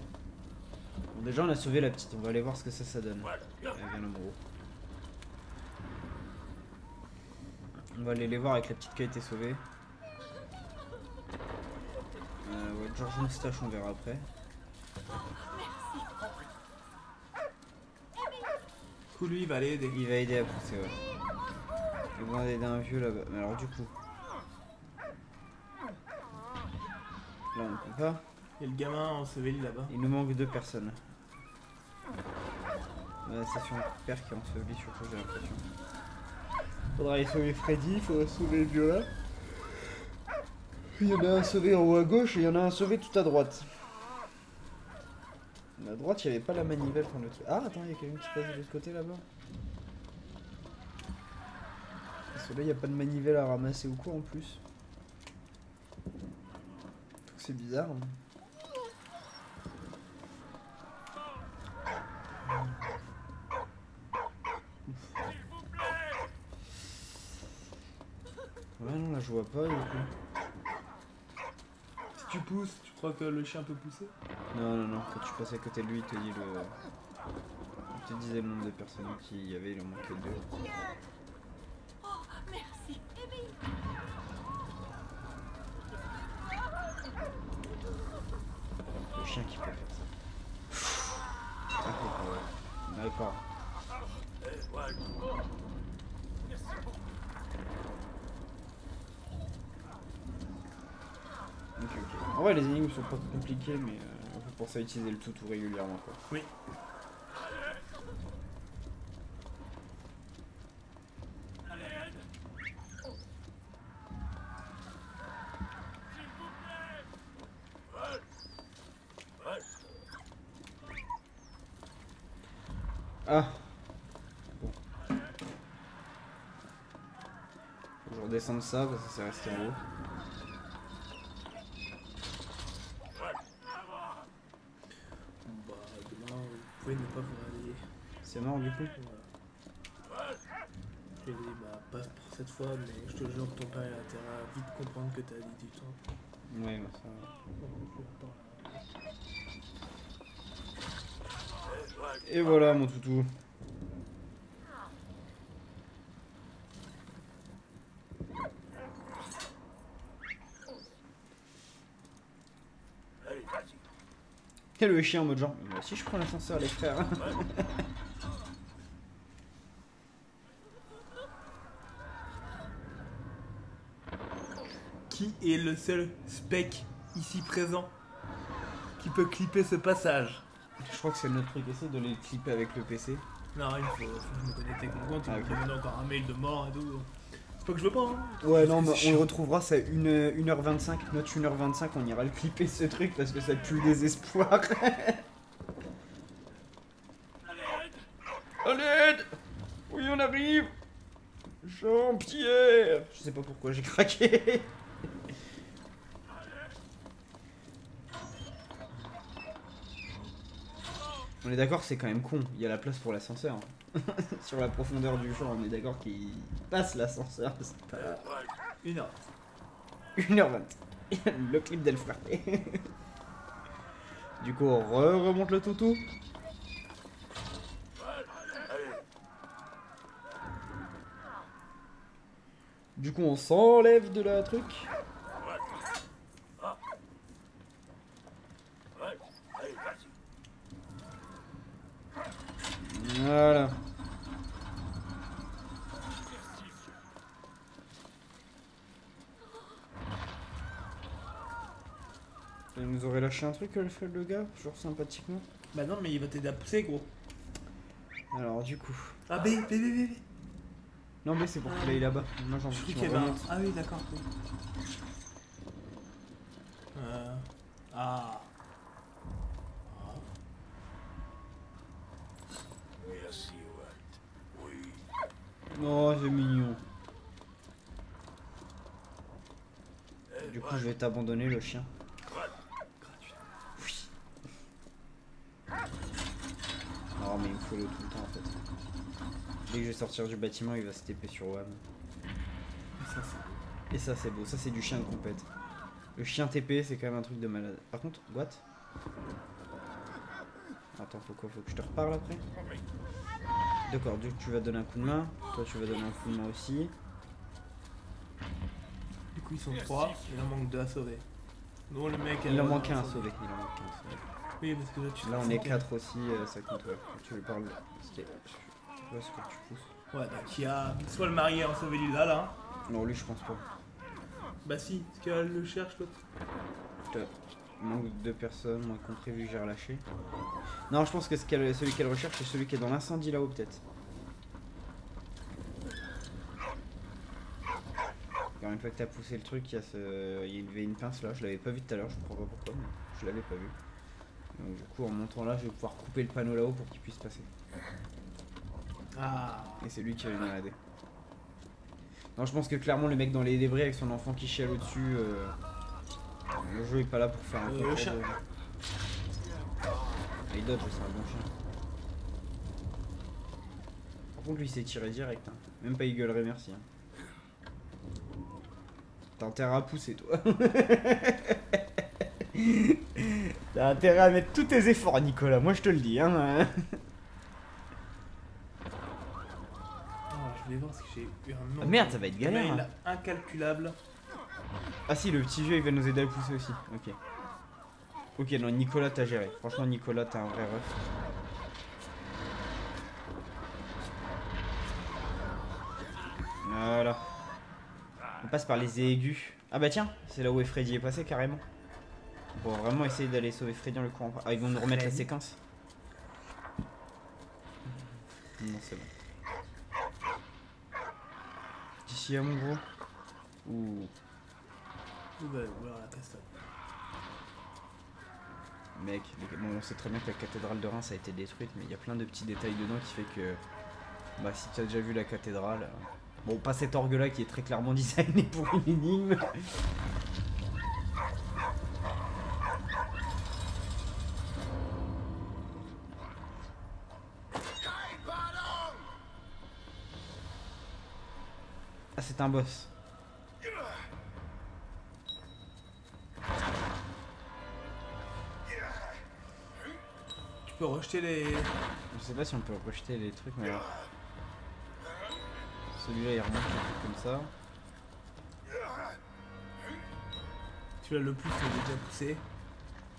Bon, déjà on a sauvé la petite, on va aller voir ce que ça donne. Elle vient là, gros. On va aller les voir avec la petite qui a été sauvée. Ouais, George Moustache, on verra après. Du coup, lui, il va aller aider. Il va aider à pousser, ouais. Il va aider un vieux là-bas. Mais alors, du coup. Là, on peut pas. Et le gamin enseveli là-bas. Il nous manque 2 personnes. C'est son père qui est enseveli, surtout, j'ai l'impression. Faudra aller sauver Freddy, faudra sauver le vieux là. Il y en a un sauvé en haut à gauche et il y en a un sauvé tout à droite. À droite, il n'y avait pas la manivelle pour le truc. Ah, attends, il y a quelqu'un qui passe de l'autre côté là-bas. Parce que là, il n'y a pas de manivelle à ramasser ou quoi en plus. C'est bizarre. Ouais, non, là, je vois pas du coup. Si tu pousses, tu crois que le chien peut pousser? Non, non, non, quand tu passes à côté de lui, il te dit le. Il te disait le nombre de personnes qu'il y avait, il en manquait 2. Oh, merci. Le chien qui peut faire ça. Ah, d'accord. Ok, ok. En vrai, les énigmes sont pas compliquées, mais on peut penser à utiliser le toutou régulièrement, quoi. Oui. Faut que je redescende ça parce que c'est resté en haut. Bah, demain, vous pouvez ne pas vous réveiller. C'est mort du coup. Voilà. Je lui ai dit, bah, pas pour cette fois, mais je te jure que ton père il a intérêt à vite comprendre que t'as 18 ans. Ouais, bah ça va. Et voilà mon toutou. Allez, vas-y. Et le chien en mode genre, moi aussi je prends l'ascenseur les frères. Qui est le seul spec ici présent qui peut clipper ce passage? Je crois que c'est notre truc, essaye de les clipper avec le PC. Non, il faut me connecter avec mon compte, il Ah, me ok. demande encore un mail de mort et tout. C'est pas que je veux pas, hein. Ouais, non, Parce mais que c'est on le chiant. retrouvera, c'est 1h25, note 1h25, on ira le clipper ce truc parce que ça pue le désespoir. À l'aide! Oui, on arrive! Jean-Pierre! Je sais pas pourquoi j'ai craqué. On est d'accord, c'est quand même con, il y a la place pour l'ascenseur. Sur la profondeur du champ, on est d'accord qu'il passe l'ascenseur, c'est pas... 1 heure. 1h20. Le clip d'El Fuerte. Du coup, on remonte le toutou. Du coup, on s'enlève de la truc. Ouais, allez, vas-y. Voilà. Il nous aurait lâché un truc, le gars, genre sympathiquement. Bah non, mais il va t'aider à pousser, gros. Alors, du coup. Ah, B. Non, mais c'est pour qu'il aille là-bas. Moi, j'en Je veux crois qu'il qu'il y avait un... remonte. Ah oui, d'accord. Oui. Ah. Merci, Walt. Oui. Oh, c'est mignon. Eh, Du coup, Walt, je vais t'abandonner, le chien. Walt. Oui. Non, mais il me faut l'eau tout le temps, en fait. Dès que je vais sortir du bâtiment, il va se taper sur WAM. Et ça, c'est beau. Ça, c'est du chien de compète. Le chien TP, c'est quand même un truc de malade. Par contre, what? Attends, faut quoi? Faut que je te reparle après? D'accord, du coup, tu vas donner un coup de main. Toi, tu vas donner un coup de main aussi. Du coup, ils sont 3, il en manque 2 à sauver. Non, le mec... Il en manque un à sauver. Il en manque un à sauver. Oui, parce que là, tu Là, on sais est que- 4 aussi, ça compte. Ouais. Tu lui parles. Je vois ce que tu pousses. Ouais, donc il y a soit le marié en sauvé là. Non, lui, je pense pas. Bah si, parce qu'elle le cherche, l'autre. Il manque 2 personnes, moins compris vu que j'ai relâché. Non, je pense que celui qu'elle recherche, c'est celui qui est dans l'incendie là-haut, peut-être. Alors, une fois que t'as poussé le truc, il y avait une pince là, je l'avais pas vu tout à l'heure, je comprends pas pourquoi, mais je l'avais pas vu. Donc, du coup, en montant là, je vais pouvoir couper le panneau là-haut pour qu'il puisse passer. Ah. Et c'est lui qui va venir aider. Non, je pense que clairement, le mec dans les débris avec son enfant qui chiale au-dessus, le jeu est pas là pour faire un concours chien. de... Il dodge, c'est un bon chien. Par contre, lui, il s'est tiré direct. Hein. Même pas il gueulerait merci. Hein. T'as intérêt à pousser, toi. T'as intérêt à mettre tous tes efforts, Nicolas. Moi, je te le dis. Hein. Je vais voir parce que j'ai eu un nombre Ah, merde, ça va être de galère. mails incalculable. Ah si, le petit jeu il va nous aider à le pousser aussi. Ok. Ok, non, Nicolas t'as géré. Franchement, Nicolas t'as un vrai ref. Voilà. On passe par les aigus. Ah bah tiens, c'est là où Freddy est passé carrément. On va vraiment essayer d'aller sauver Freddy en le courant. Ah, ils vont nous remettre la séquence. Non, c'est bon. D'ici à mon gros. Ouh. Où va voir la castate? Mec, bon, on sait très bien que la cathédrale de Reims a été détruite, mais il y a plein de petits détails dedans qui fait que... Bah si tu as déjà vu la cathédrale, Bon, pas cet orgue là qui est très clairement designé pour une énigme. Ah, c'est un boss. Tu peux rejeter les... Je sais pas si on peut rejeter les trucs, mais... Celui-là, il remonte un truc comme ça. Celui-là le plus, il est déjà poussé.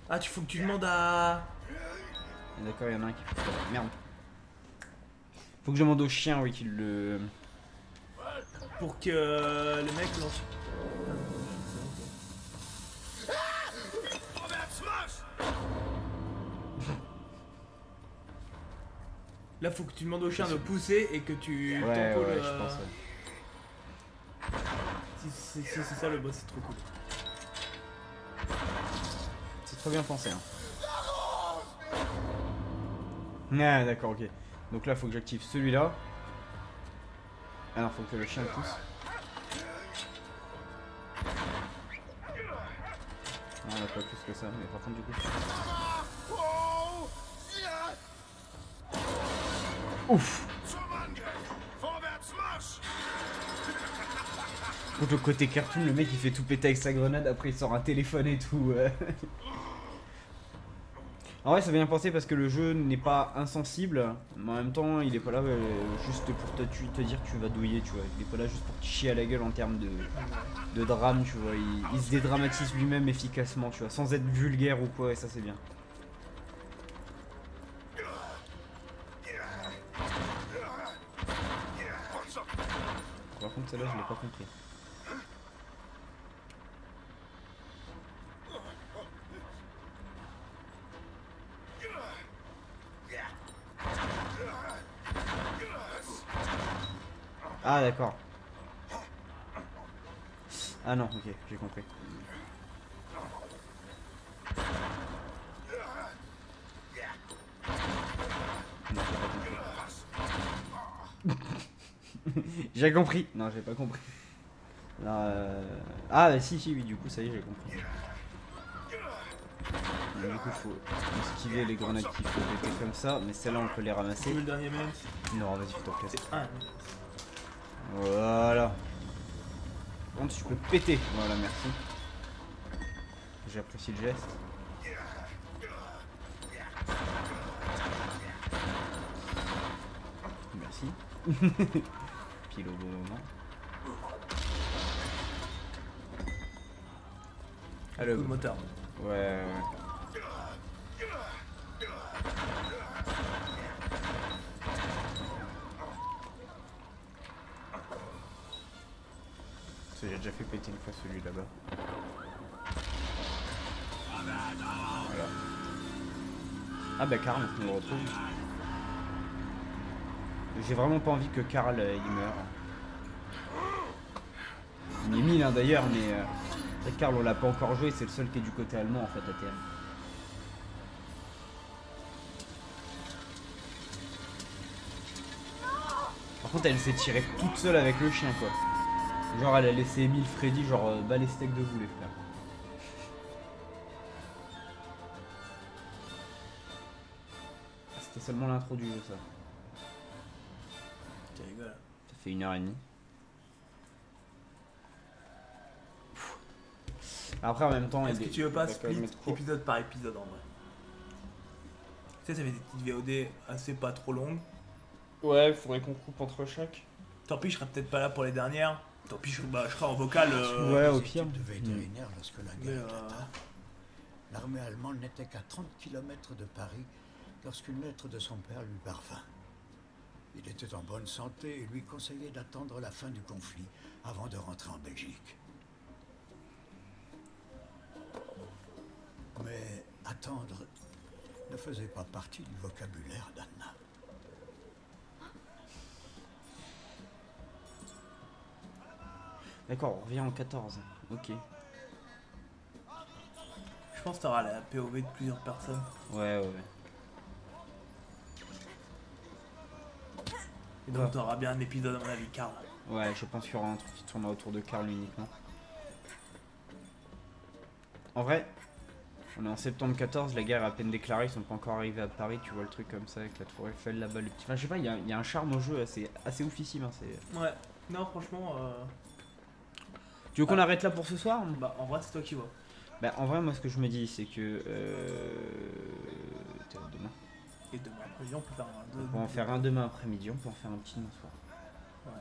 Ah, faut que tu demandes à... D'accord, il y en a un qui fait ça. Merde. Faut que je demande au chien, oui, qu'il le... Pour que le mec lance... Là, faut que tu demandes au chien de pousser et que tu Ouais, t'empaules, ouais, je pense, ouais. Si c'est ça le boss, c'est trop cool. C'est trop bien pensé, hein. Ah, d'accord, ok. Donc là, faut que j'active celui-là. Ah non, faut que le chien le pousse. Non, on a pas plus que ça, mais par contre, du coup... Ouf! Donc le côté cartoon, le mec il fait tout péter avec sa grenade, après il sort un téléphone et tout. En vrai, ça vient penser parce que le jeu n'est pas insensible, mais en même temps, il est pas là juste pour te dire que tu vas douiller, tu vois. Il est pas là juste pour te chier à la gueule en termes de drame, tu vois. Il se dédramatise lui-même efficacement, tu vois, sans être vulgaire ou quoi, et ça c'est bien. Par contre, celle-là, je l'ai pas compris. Ah d'accord. Ah non, ok, j'ai compris. Non, j'ai pas compris. J'ai compris. Non, j'ai pas compris. Là, ah bah si, oui, du coup ça y est, j'ai compris. Donc, du coup, faut esquiver les grenades qu'il faut péter comme ça, mais celles-là on peut les ramasser. Tu veux le dernier même? Non, vas-y, fais-toi plaisir. C'est un. Voilà. Par contre, tu peux péter. Voilà, merci. J'apprécie le geste. Merci. Pile au bon moment. Allez, le moteur. Ouais, ouais. J'ai déjà fait péter une fois celui là-bas. Voilà. Ah bah Karl, on le retrouve. J'ai vraiment pas envie que Karl il meure. Il est 1000 hein, d'ailleurs, mais Karl on l'a pas encore joué, c'est le seul qui est du côté allemand en fait à TM. Par contre elle s'est tirée toute seule avec le chien quoi. Genre elle a laissé Emile Freddy genre bas les steaks de vous les frères. Ah, c'était seulement l'intro du jeu ça. Tu rigoles. Ça fait 1h30. Après en même temps... Est-ce que tu veux pas split épisode par épisode en vrai? Tu sais, ça fait des petites VOD assez pas trop longues. Ouais, faudrait qu'on coupe entre chaque. Tant pis, je serai peut-être pas là pour les dernières. Tant pis, je serai en vocal. Ouais, au pire. De vétérinaires lorsque la guerre éclata. L'armée allemande n'était qu'à 30 km de Paris lorsqu'une lettre de son père lui parvint. Il était en bonne santé et lui conseillait d'attendre la fin du conflit avant de rentrer en Belgique. Mais attendre ne faisait pas partie du vocabulaire d'Anna. D'accord, on revient en 14. Ok. Je pense que t'auras la POV de plusieurs personnes. Ouais. Et donc t'auras bien un épisode à mon avis, Karl. Ouais, je pense qu'il y aura un truc qui tournera autour de Karl uniquement. En vrai, on est en septembre 14, la guerre est à peine déclarée, ils sont pas encore arrivés à Paris, tu vois le truc comme ça avec la tour Eiffel là-bas, le petit... Enfin je sais pas, il y a un charme au jeu assez oufissime. Hein, Ouais, non, franchement, Tu veux qu'on arrête là pour ce soir? bah en vrai, c'est toi qui vois. Bah en vrai, moi ce que je me dis, c'est que... Demain. Et demain après-midi, on peut faire un On peut en faire un demain après-midi, on peut en faire un petit demain soir. Ouais.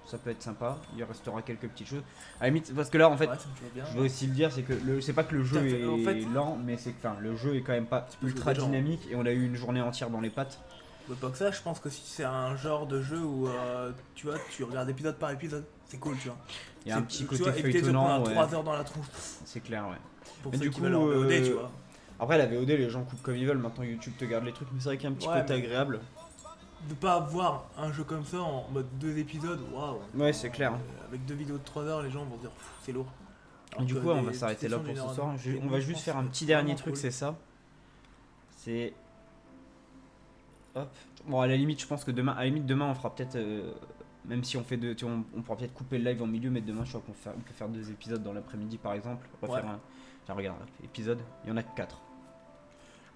Ça peut être sympa, il restera quelques petites choses. À la limite, parce que là en fait, Ouais, ça me va bien. je veux aussi le dire, c'est que c'est pas que le jeu est En fait, lent, mais c'est que le jeu est quand même pas peux ultra jouer dynamique et on a eu une journée entière dans les pattes. Ouais, pas que ça, je pense que si c'est un genre de jeu où tu vois, tu regardes épisode par épisode, c'est cool, tu vois. Il y a un petit Tu côté vois, éviter de feuilletonnant. prendre Ouais. 3 heures dans la tronche. C'est clair, ouais. Pour Mais ceux du qui coup, veulent en VOD, tu vois. Après la VOD, les gens coupent comme ils veulent. Maintenant YouTube te garde les trucs, mais c'est vrai qu'il y a un petit côté mais- agréable. De pas avoir un jeu comme ça en mode 2 épisodes, waouh. Ouais, c'est clair. Avec 2 vidéos de 3 heures, les gens vont se dire pff, c'est lourd. Et du Alors coup, que on va des s'arrêter là pour sessions ce d'une soir. heure et On demie, va je juste pense faire que un c'est petit dernier vraiment truc, cool. c'est ça. C'est. Hop. Bon, à la limite, je pense que demain, on fera peut-être. Même si on fait deux, tu vois, on pourra peut-être couper le live en milieu, mais demain, je crois qu'on peut faire 2 épisodes dans l'après-midi par exemple. Refaire Ouais. Tiens, regarde, épisode, il y en a que 4.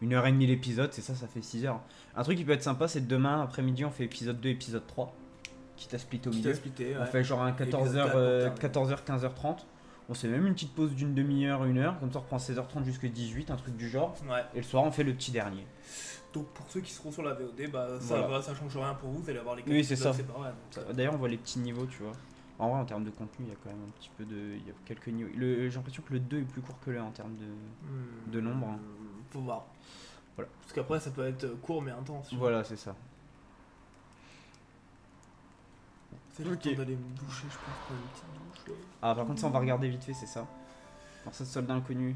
1h30 l'épisode, c'est ça fait 6 heures. Un truc qui peut être sympa, c'est demain après-midi, on fait épisode 2, épisode 3. Quitte à splitter au Quitte milieu. à splitter, On ouais. fait genre un Épisode 4 14h, pour terminer. 15h30. On fait même une petite pause d'une demi-heure, 1 heure. Comme ça, on reprend 16h30 jusqu'à 18, un truc du genre. Ouais. Et le soir, on fait le petit dernier. Donc pour ceux qui seront sur la VOD, bah ça Voilà. va, ça change rien pour vous, vous allez avoir les Oui, c'est épisodes ça. séparés, donc, D'ailleurs, on voit les petits niveaux, tu vois. En vrai, en termes de contenu, il y a quand même un petit peu de. Il y a quelques niveaux. J'ai l'impression que le 2 est plus court que le 1 en termes de nombre. Hein. Faut voir. Voilà. Parce qu'après, ça peut être court mais intense. tu vois. Voilà, c'est ça. C'est le Ok. temps d'aller me doucher, je pense, pour une petite douche. Ah, par contre, ça, on va regarder vite fait, c'est ça. Alors, ça, soldat inconnu.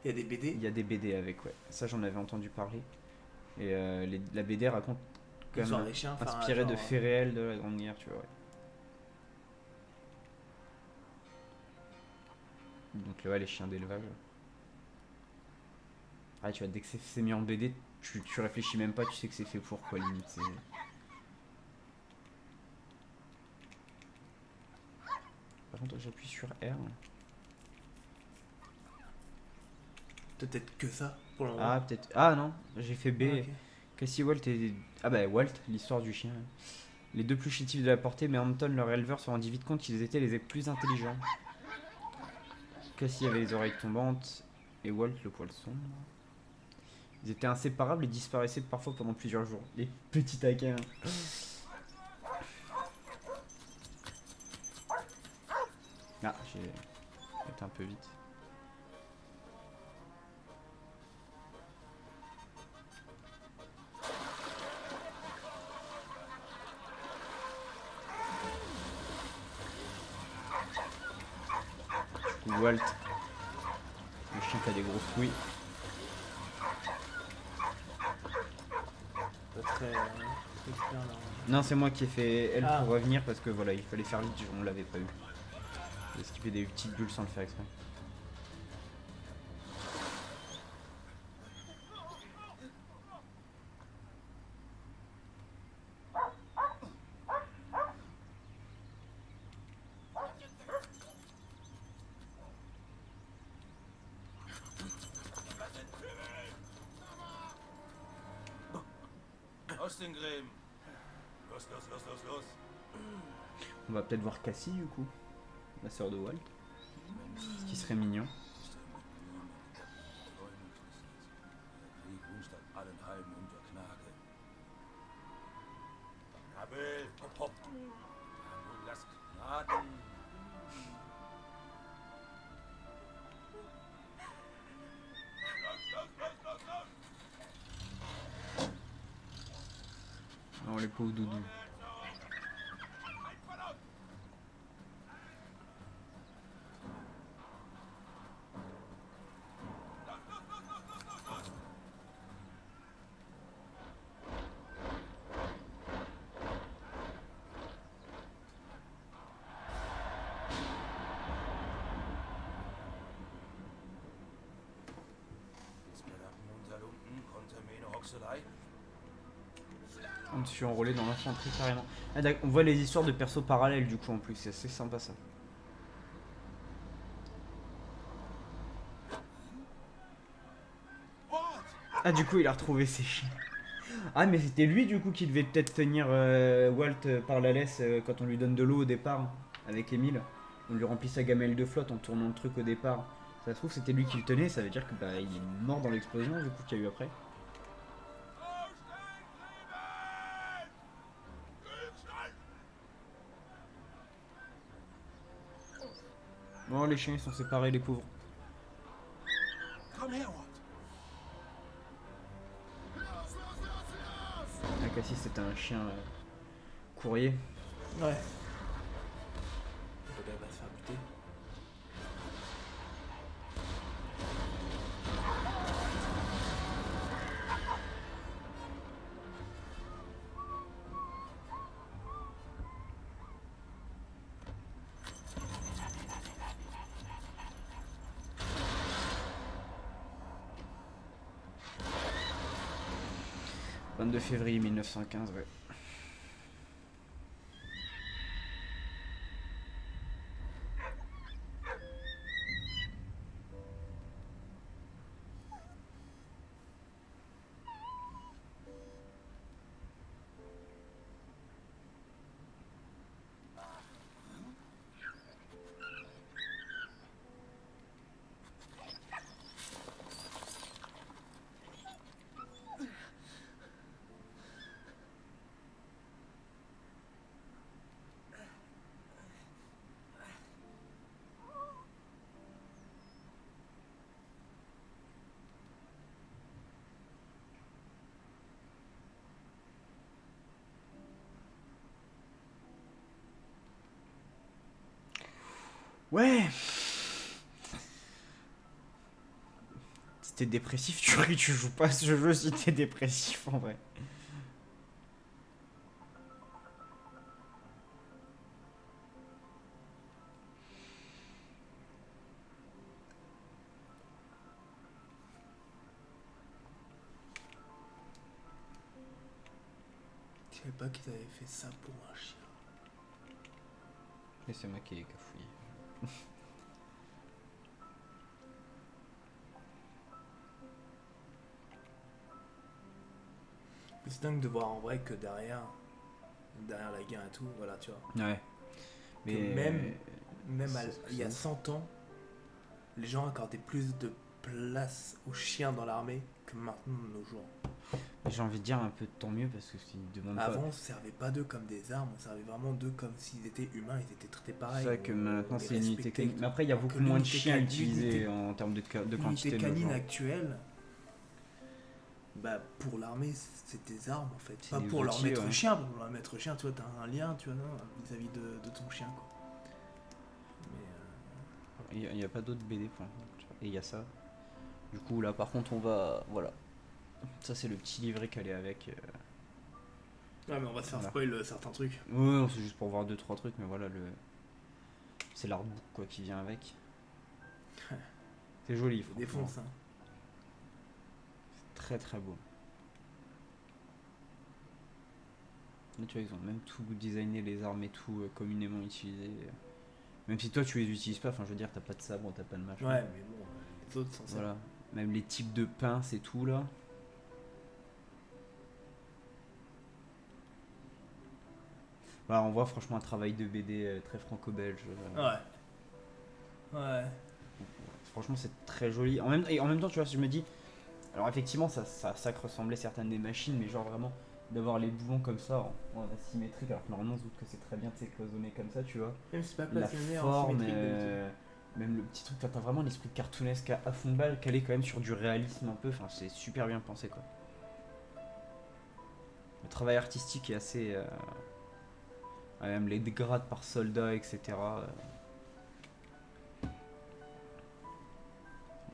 Il y a des BD. Il y a des BD avec, ouais. Ça, j'en avais entendu parler. Et la BD raconte quand L'histoire même des chiens, enfin, inspiré de genre, faits réels de la Grande Guerre, tu vois. Ouais. Donc, ouais, les chiens d'élevage. Ah, tu vois, dès que c'est mis en BD, tu réfléchis même pas, tu sais que c'est fait pour quoi, limite. Par contre, j'appuie sur R. Peut-être que ça pour le moment. Ah, peut-être. Ah non, j'ai fait B. Ah, ok. Cassie, Walt et. Ah bah, Walt, l'histoire du chien. Les deux plus chétifs de la portée, mais Hampton, leur éleveur, se rendit vite compte qu'ils étaient les plus intelligents. Cassie avait les oreilles tombantes et Walt le poil sombre. Ils étaient inséparables et disparaissaient parfois pendant plusieurs jours. Les petits taquins. Ah, j'ai été un peu vite. Du coup, Walt, le chien qui a des grosses couilles. Pas très clair, là. Non, c'est moi qui ai fait elle Ah. pour revenir parce que voilà, il fallait faire vite, on l'avait pas eu. J'ai skippé des petites bulles sans le faire exprès. Aus den Gräben. Los, los, los, los, los. On va peut-être voir Cassie du coup, la sœur de Walt. Ce qui serait mignon. Krieg ruht an allen Halben unter Gnade. Abel, hopp, hopp. Ja, nun lass raten. Non, les pauvres doudous. Jetzt belappen unter Lumpen konnte mir eine Hoxelei. Un suis enrôlé dans l'infanterie carrément. Ah, on voit les histoires de persos parallèles du coup en plus, c'est assez sympa ça. Ah du coup il a retrouvé ses chiens. Ah mais c'était lui du coup qui devait peut-être tenir Walt par la laisse quand on lui donne de l'eau au départ avec Émile. On lui remplit sa gamelle de flotte en tournant le truc au départ. Ça se trouve c'était lui qui le tenait, ça veut dire que bah il est mort dans l'explosion du coup qu'il y a eu après. Bon les chiens ils sont séparés les pauvres. Ah Cassis c'était un chien courrier. Ouais. Le gars va se faire buter. « 22 février 1915, ouais. Ouais. Si t'es dépressif, tu joues pas à ce jeu si t'es dépressif en vrai. Je savais pas qu'ils avaient fait ça pour un chien. Et c'est moi qui ai cafouillé. C'est dingue de voir en vrai que derrière la guerre et tout, voilà, tu vois. Ouais. Que même il y a 100 ans, les gens accordaient plus de place aux chiens dans l'armée que maintenant de nos jours. J'ai envie de dire un peu tant mieux parce que s'ils demandent Avant, pas. on servait pas d'eux comme des armes, on servait vraiment d'eux comme s'ils étaient humains, ils étaient traités pareil. C'est vrai que maintenant c'est une unité respectait. canine. Mais après il y a beaucoup moins de chiens utilisés en termes de quantité L'unité de canine gens. actuelle, bah pour l'armée c'est des armes en fait. C'est Pas des pour leur outils, maître ouais. chien, pour leur maître chien, tu vois, t'as un lien, tu vois, non, vis-à-vis de ton chien quoi. Mais Il n'y a pas d'autres BD pour l'instant. Et il y a ça. Du coup là par contre on va. Voilà. Ça c'est le petit livret qu'elle est avec. ouais, mais on va se faire Voilà. spoil certains trucs. Ouais, non, c'est juste pour voir 2-3 trucs, mais voilà le. C'est l'artbook quoi qui vient avec. C'est joli, Il franchement. défonce, hein. C'est très très beau. Là, tu vois, ils ont même tout designé, les armes et tout communément utilisées. Même si toi tu les utilises pas, enfin je veux dire, t'as pas de sabre, t'as pas de machin. Ouais, mais bon, les autres sont ça. Voilà. Même les types de pinces et tout là. Voilà, on voit franchement un travail de BD très franco-belge. Ouais. Ouais. Franchement, c'est très joli. Et en même temps, tu vois, je me dis. Alors, effectivement, ça ressemblait certaines des machines, mais genre vraiment d'avoir les boulons comme ça en asymétrique. Alors que normalement, on se doute que c'est très bien de s'écloisonner comme ça, tu vois. Même si c'est pas La passionné en forme, symétrique d'habitude. même le petit truc. Enfin, t'as vraiment l'esprit cartoonesque à fond de balle, calé quand même sur du réalisme un peu. Enfin, c'est super bien pensé, quoi. Le travail artistique est assez. Même les grades par soldat, etc.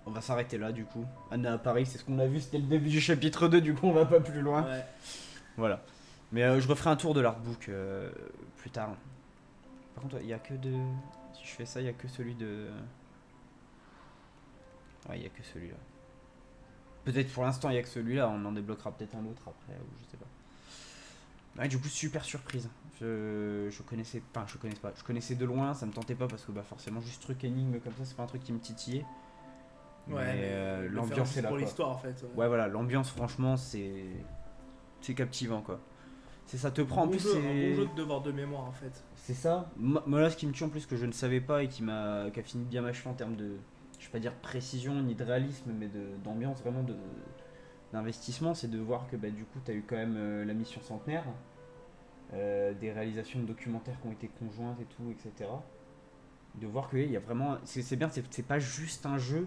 On va s'arrêter là du coup. Anna à Paris, c'est ce qu'on a vu, c'était le début du chapitre 2, du coup on va pas plus loin. Ouais. Voilà. Mais je referai un tour de l'artbook plus tard. Par contre, il y a que de. Si je fais ça, il y a que celui de. Ouais, il y a que celui-là. Peut-être pour l'instant, il y a que celui-là, on en débloquera peut-être un autre après, ou je sais pas. Ouais, du coup, super surprise. Je connaissais pas, je connaissais de loin, ça me tentait pas parce que bah forcément juste truc énigme comme ça, c'est pas un truc qui me titillait. Ouais, mais l'ambiance est là pour quoi. l'histoire en fait. Ouais voilà, l'ambiance franchement c'est captivant quoi. C'est ça te prend Un en bon plus jeu, un c'est bon jeu de devoir de mémoire en fait. c'est ça. Moi là ce qui me tue en plus que je ne savais pas et qui a fini de bien m'achever en termes de je vais pas dire précision ni de réalisme mais d'ambiance vraiment d'investissement, c'est de voir que bah du coup tu as eu quand même la mission centenaire. Des réalisations de documentaires qui ont été conjointes et tout, etc. De voir qu'il y a vraiment. C'est bien, c'est pas juste un jeu,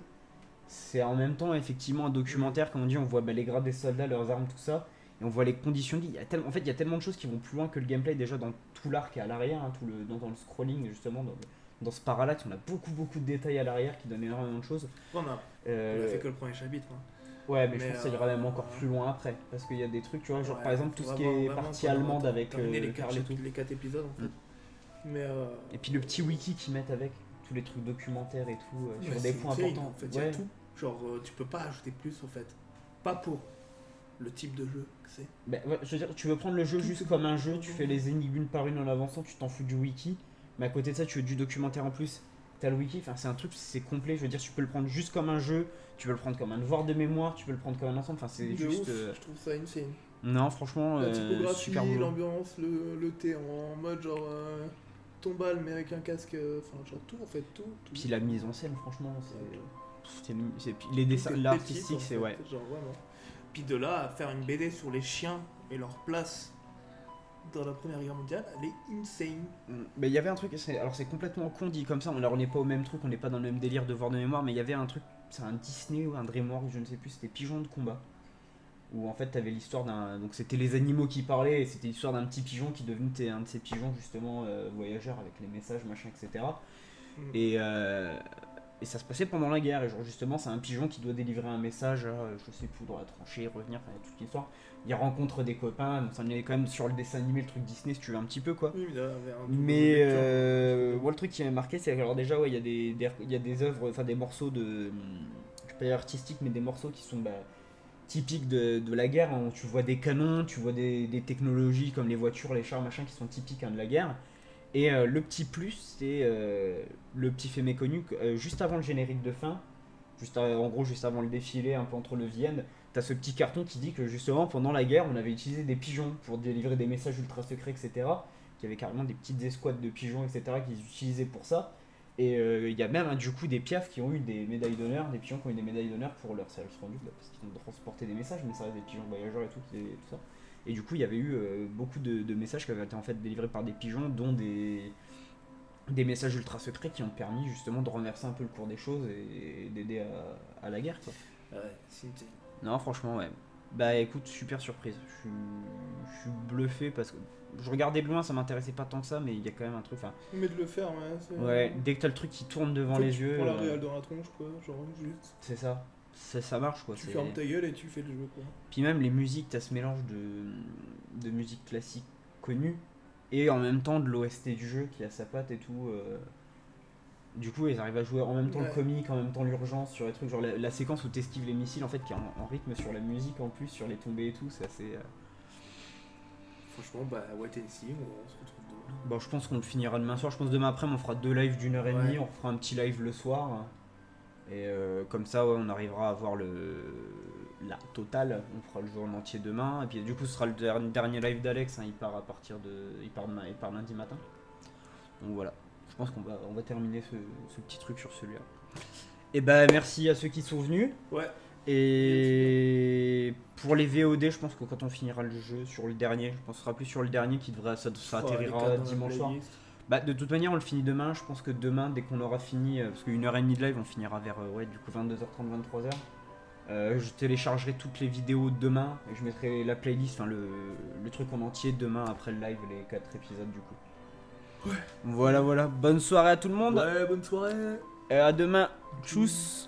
c'est en même temps effectivement un documentaire, comme on dit, on voit bah, les grades des soldats, leurs armes, tout ça, et on voit les conditions de vie. En fait, il y a tellement de choses qui vont plus loin que le gameplay déjà dans tout l'arc et à l'arrière, hein, dans le scrolling, justement, dans ce parallaxe, on a beaucoup de détails à l'arrière qui donnent énormément de choses. On a fait que le premier chapitre. Hein. Ouais, mais je pense que ça ira même encore plus loin après. Parce qu'il y a des trucs, tu vois, genre par exemple tout ce qui est partie allemande avec les Karl et tout. les 4 épisodes en fait. Mais et puis le petit wiki qu'ils mettent avec, tous les trucs documentaires et tout, sur ouais, des points importants. En fait, y a tout. Genre, tu peux pas ajouter plus en fait. Pas pour le type de jeu que c'est. Bah, ouais, je veux dire, tu veux prendre le jeu juste comme un jeu, tu fais les énigmes une par une en avançant, tu t'en fous du wiki. Mais à côté de ça, tu veux du documentaire en plus. T'as le wiki, enfin c'est un truc, c'est complet, je veux dire, tu peux le prendre juste comme un jeu, tu peux le prendre comme un devoir de mémoire, tu peux le prendre comme un ensemble, enfin c'est juste... Je trouve ça insane. Non, franchement, la typographie, super beau. l'ambiance, le thé en mode genre tombale mais avec un casque, enfin genre tout en fait, tout. Puis la mise en scène, franchement, les dessins, l'art artistique, c'est ouais. Genre vraiment. Puis de là à faire une BD sur les chiens et leur place dans la Première Guerre mondiale, elle est insane. Mais il y avait un truc, alors c'est complètement con dit comme ça, on n'est pas au même truc, on n'est pas dans le même délire de voir de mémoire, mais il y avait un truc, c'est un Disney ou un DreamWorks, je ne sais plus, c'était Pigeons de combat. Où en fait t'avais l'histoire d'un... Donc c'était les animaux qui parlaient, et c'était l'histoire d'un petit pigeon qui devenait un de ces pigeons justement voyageurs avec les messages, machin, etc. Et ça se passait pendant la guerre, et genre justement c'est un pigeon qui doit délivrer un message, je sais plus, dans la tranchée, revenir, enfin toute l'histoire. Il rencontre des copains, donc ça en est quand même sur le dessin animé, le truc Disney si tu veux un petit peu quoi. Oui, mais moi le truc qui m'a marqué c'est que alors déjà ouais, il y a des œuvres, enfin des morceaux de... Je peux pas dire artistiques, mais des morceaux qui sont typiques de la guerre, hein, où tu vois des canons, tu vois des technologies comme les voitures, les chars, machin, qui sont typiques de la guerre. Et le petit plus, c'est le petit fait méconnu, juste avant le générique de fin, en gros juste avant le défilé, un peu entre le Vienne, t'as ce petit carton qui dit que justement pendant la guerre, on avait utilisé des pigeons pour délivrer des messages ultra secrets, etc. Qu'il y avait carrément des petites escouades de pigeons, etc. qu'ils utilisaient pour ça. Et il y a même du coup des piafs qui ont eu des médailles d'honneur, des pigeons qui ont eu des médailles d'honneur pour leur service rendu, parce qu'ils ont transporté des messages, mais ça reste des pigeons voyageurs et tout ça. Et du coup, il y avait eu beaucoup de messages qui avaient été en fait délivrés par des pigeons, dont des messages ultra secrets qui ont permis justement de renverser un peu le cours des choses et d'aider à la guerre, quoi. Ouais, c'est... Non, franchement, ouais. Bah écoute, super surprise. Je suis bluffé parce que je regardais de loin, ça m'intéressait pas tant que ça, mais il y a quand même un truc. Mais de le faire, ouais. Ouais, dès que t'as le truc qui tourne devant les yeux. Pour la réal dans la tronche, quoi. Genre, juste. C'est ça. Ça marche, quoi. Tu fermes ta gueule et tu fais le jeu, quoi. Puis même les musiques, t'as ce mélange de musique classique connue et en même temps de l'OST du jeu qui a sa patte et tout. Du coup, ils arrivent à jouer en même temps le comique, en même temps l'urgence sur les trucs. Genre la séquence où t'esquives les missiles, en fait, qui est en rythme sur la musique en plus, sur les tombées et tout, c'est assez. Franchement, wait and see, on se retrouve demain. Bon, je pense qu'on le finira demain soir. Je pense demain après, on fera 2 lives d'1h30, on fera un petit live le soir. Et comme ça, ouais, on arrivera à voir la totale. On fera le jour en entier demain. Et puis du coup, ce sera le dernier live d'Alex. Hein, il part il part lundi matin. Donc voilà. Je pense qu'on va terminer ce petit truc sur celui-là. Et merci à ceux qui sont venus. Ouais. Et pour les VOD, je pense que quand on finira le jeu sur le dernier, je pense que ce sera plus sur le dernier qui devrait ça atterrira dimanche soir. De toute manière, on le finit demain. Je pense que demain, dès qu'on aura fini, parce qu'une heure et demie de live, on finira vers du coup 22h30, 23h. Je téléchargerai toutes les vidéos demain et je mettrai la playlist, enfin le truc en entier demain après le live, les 4 épisodes du coup. Ouais. Voilà. Bonne soirée à tout le monde. Ouais, bonne soirée. Et à demain. Tchuss.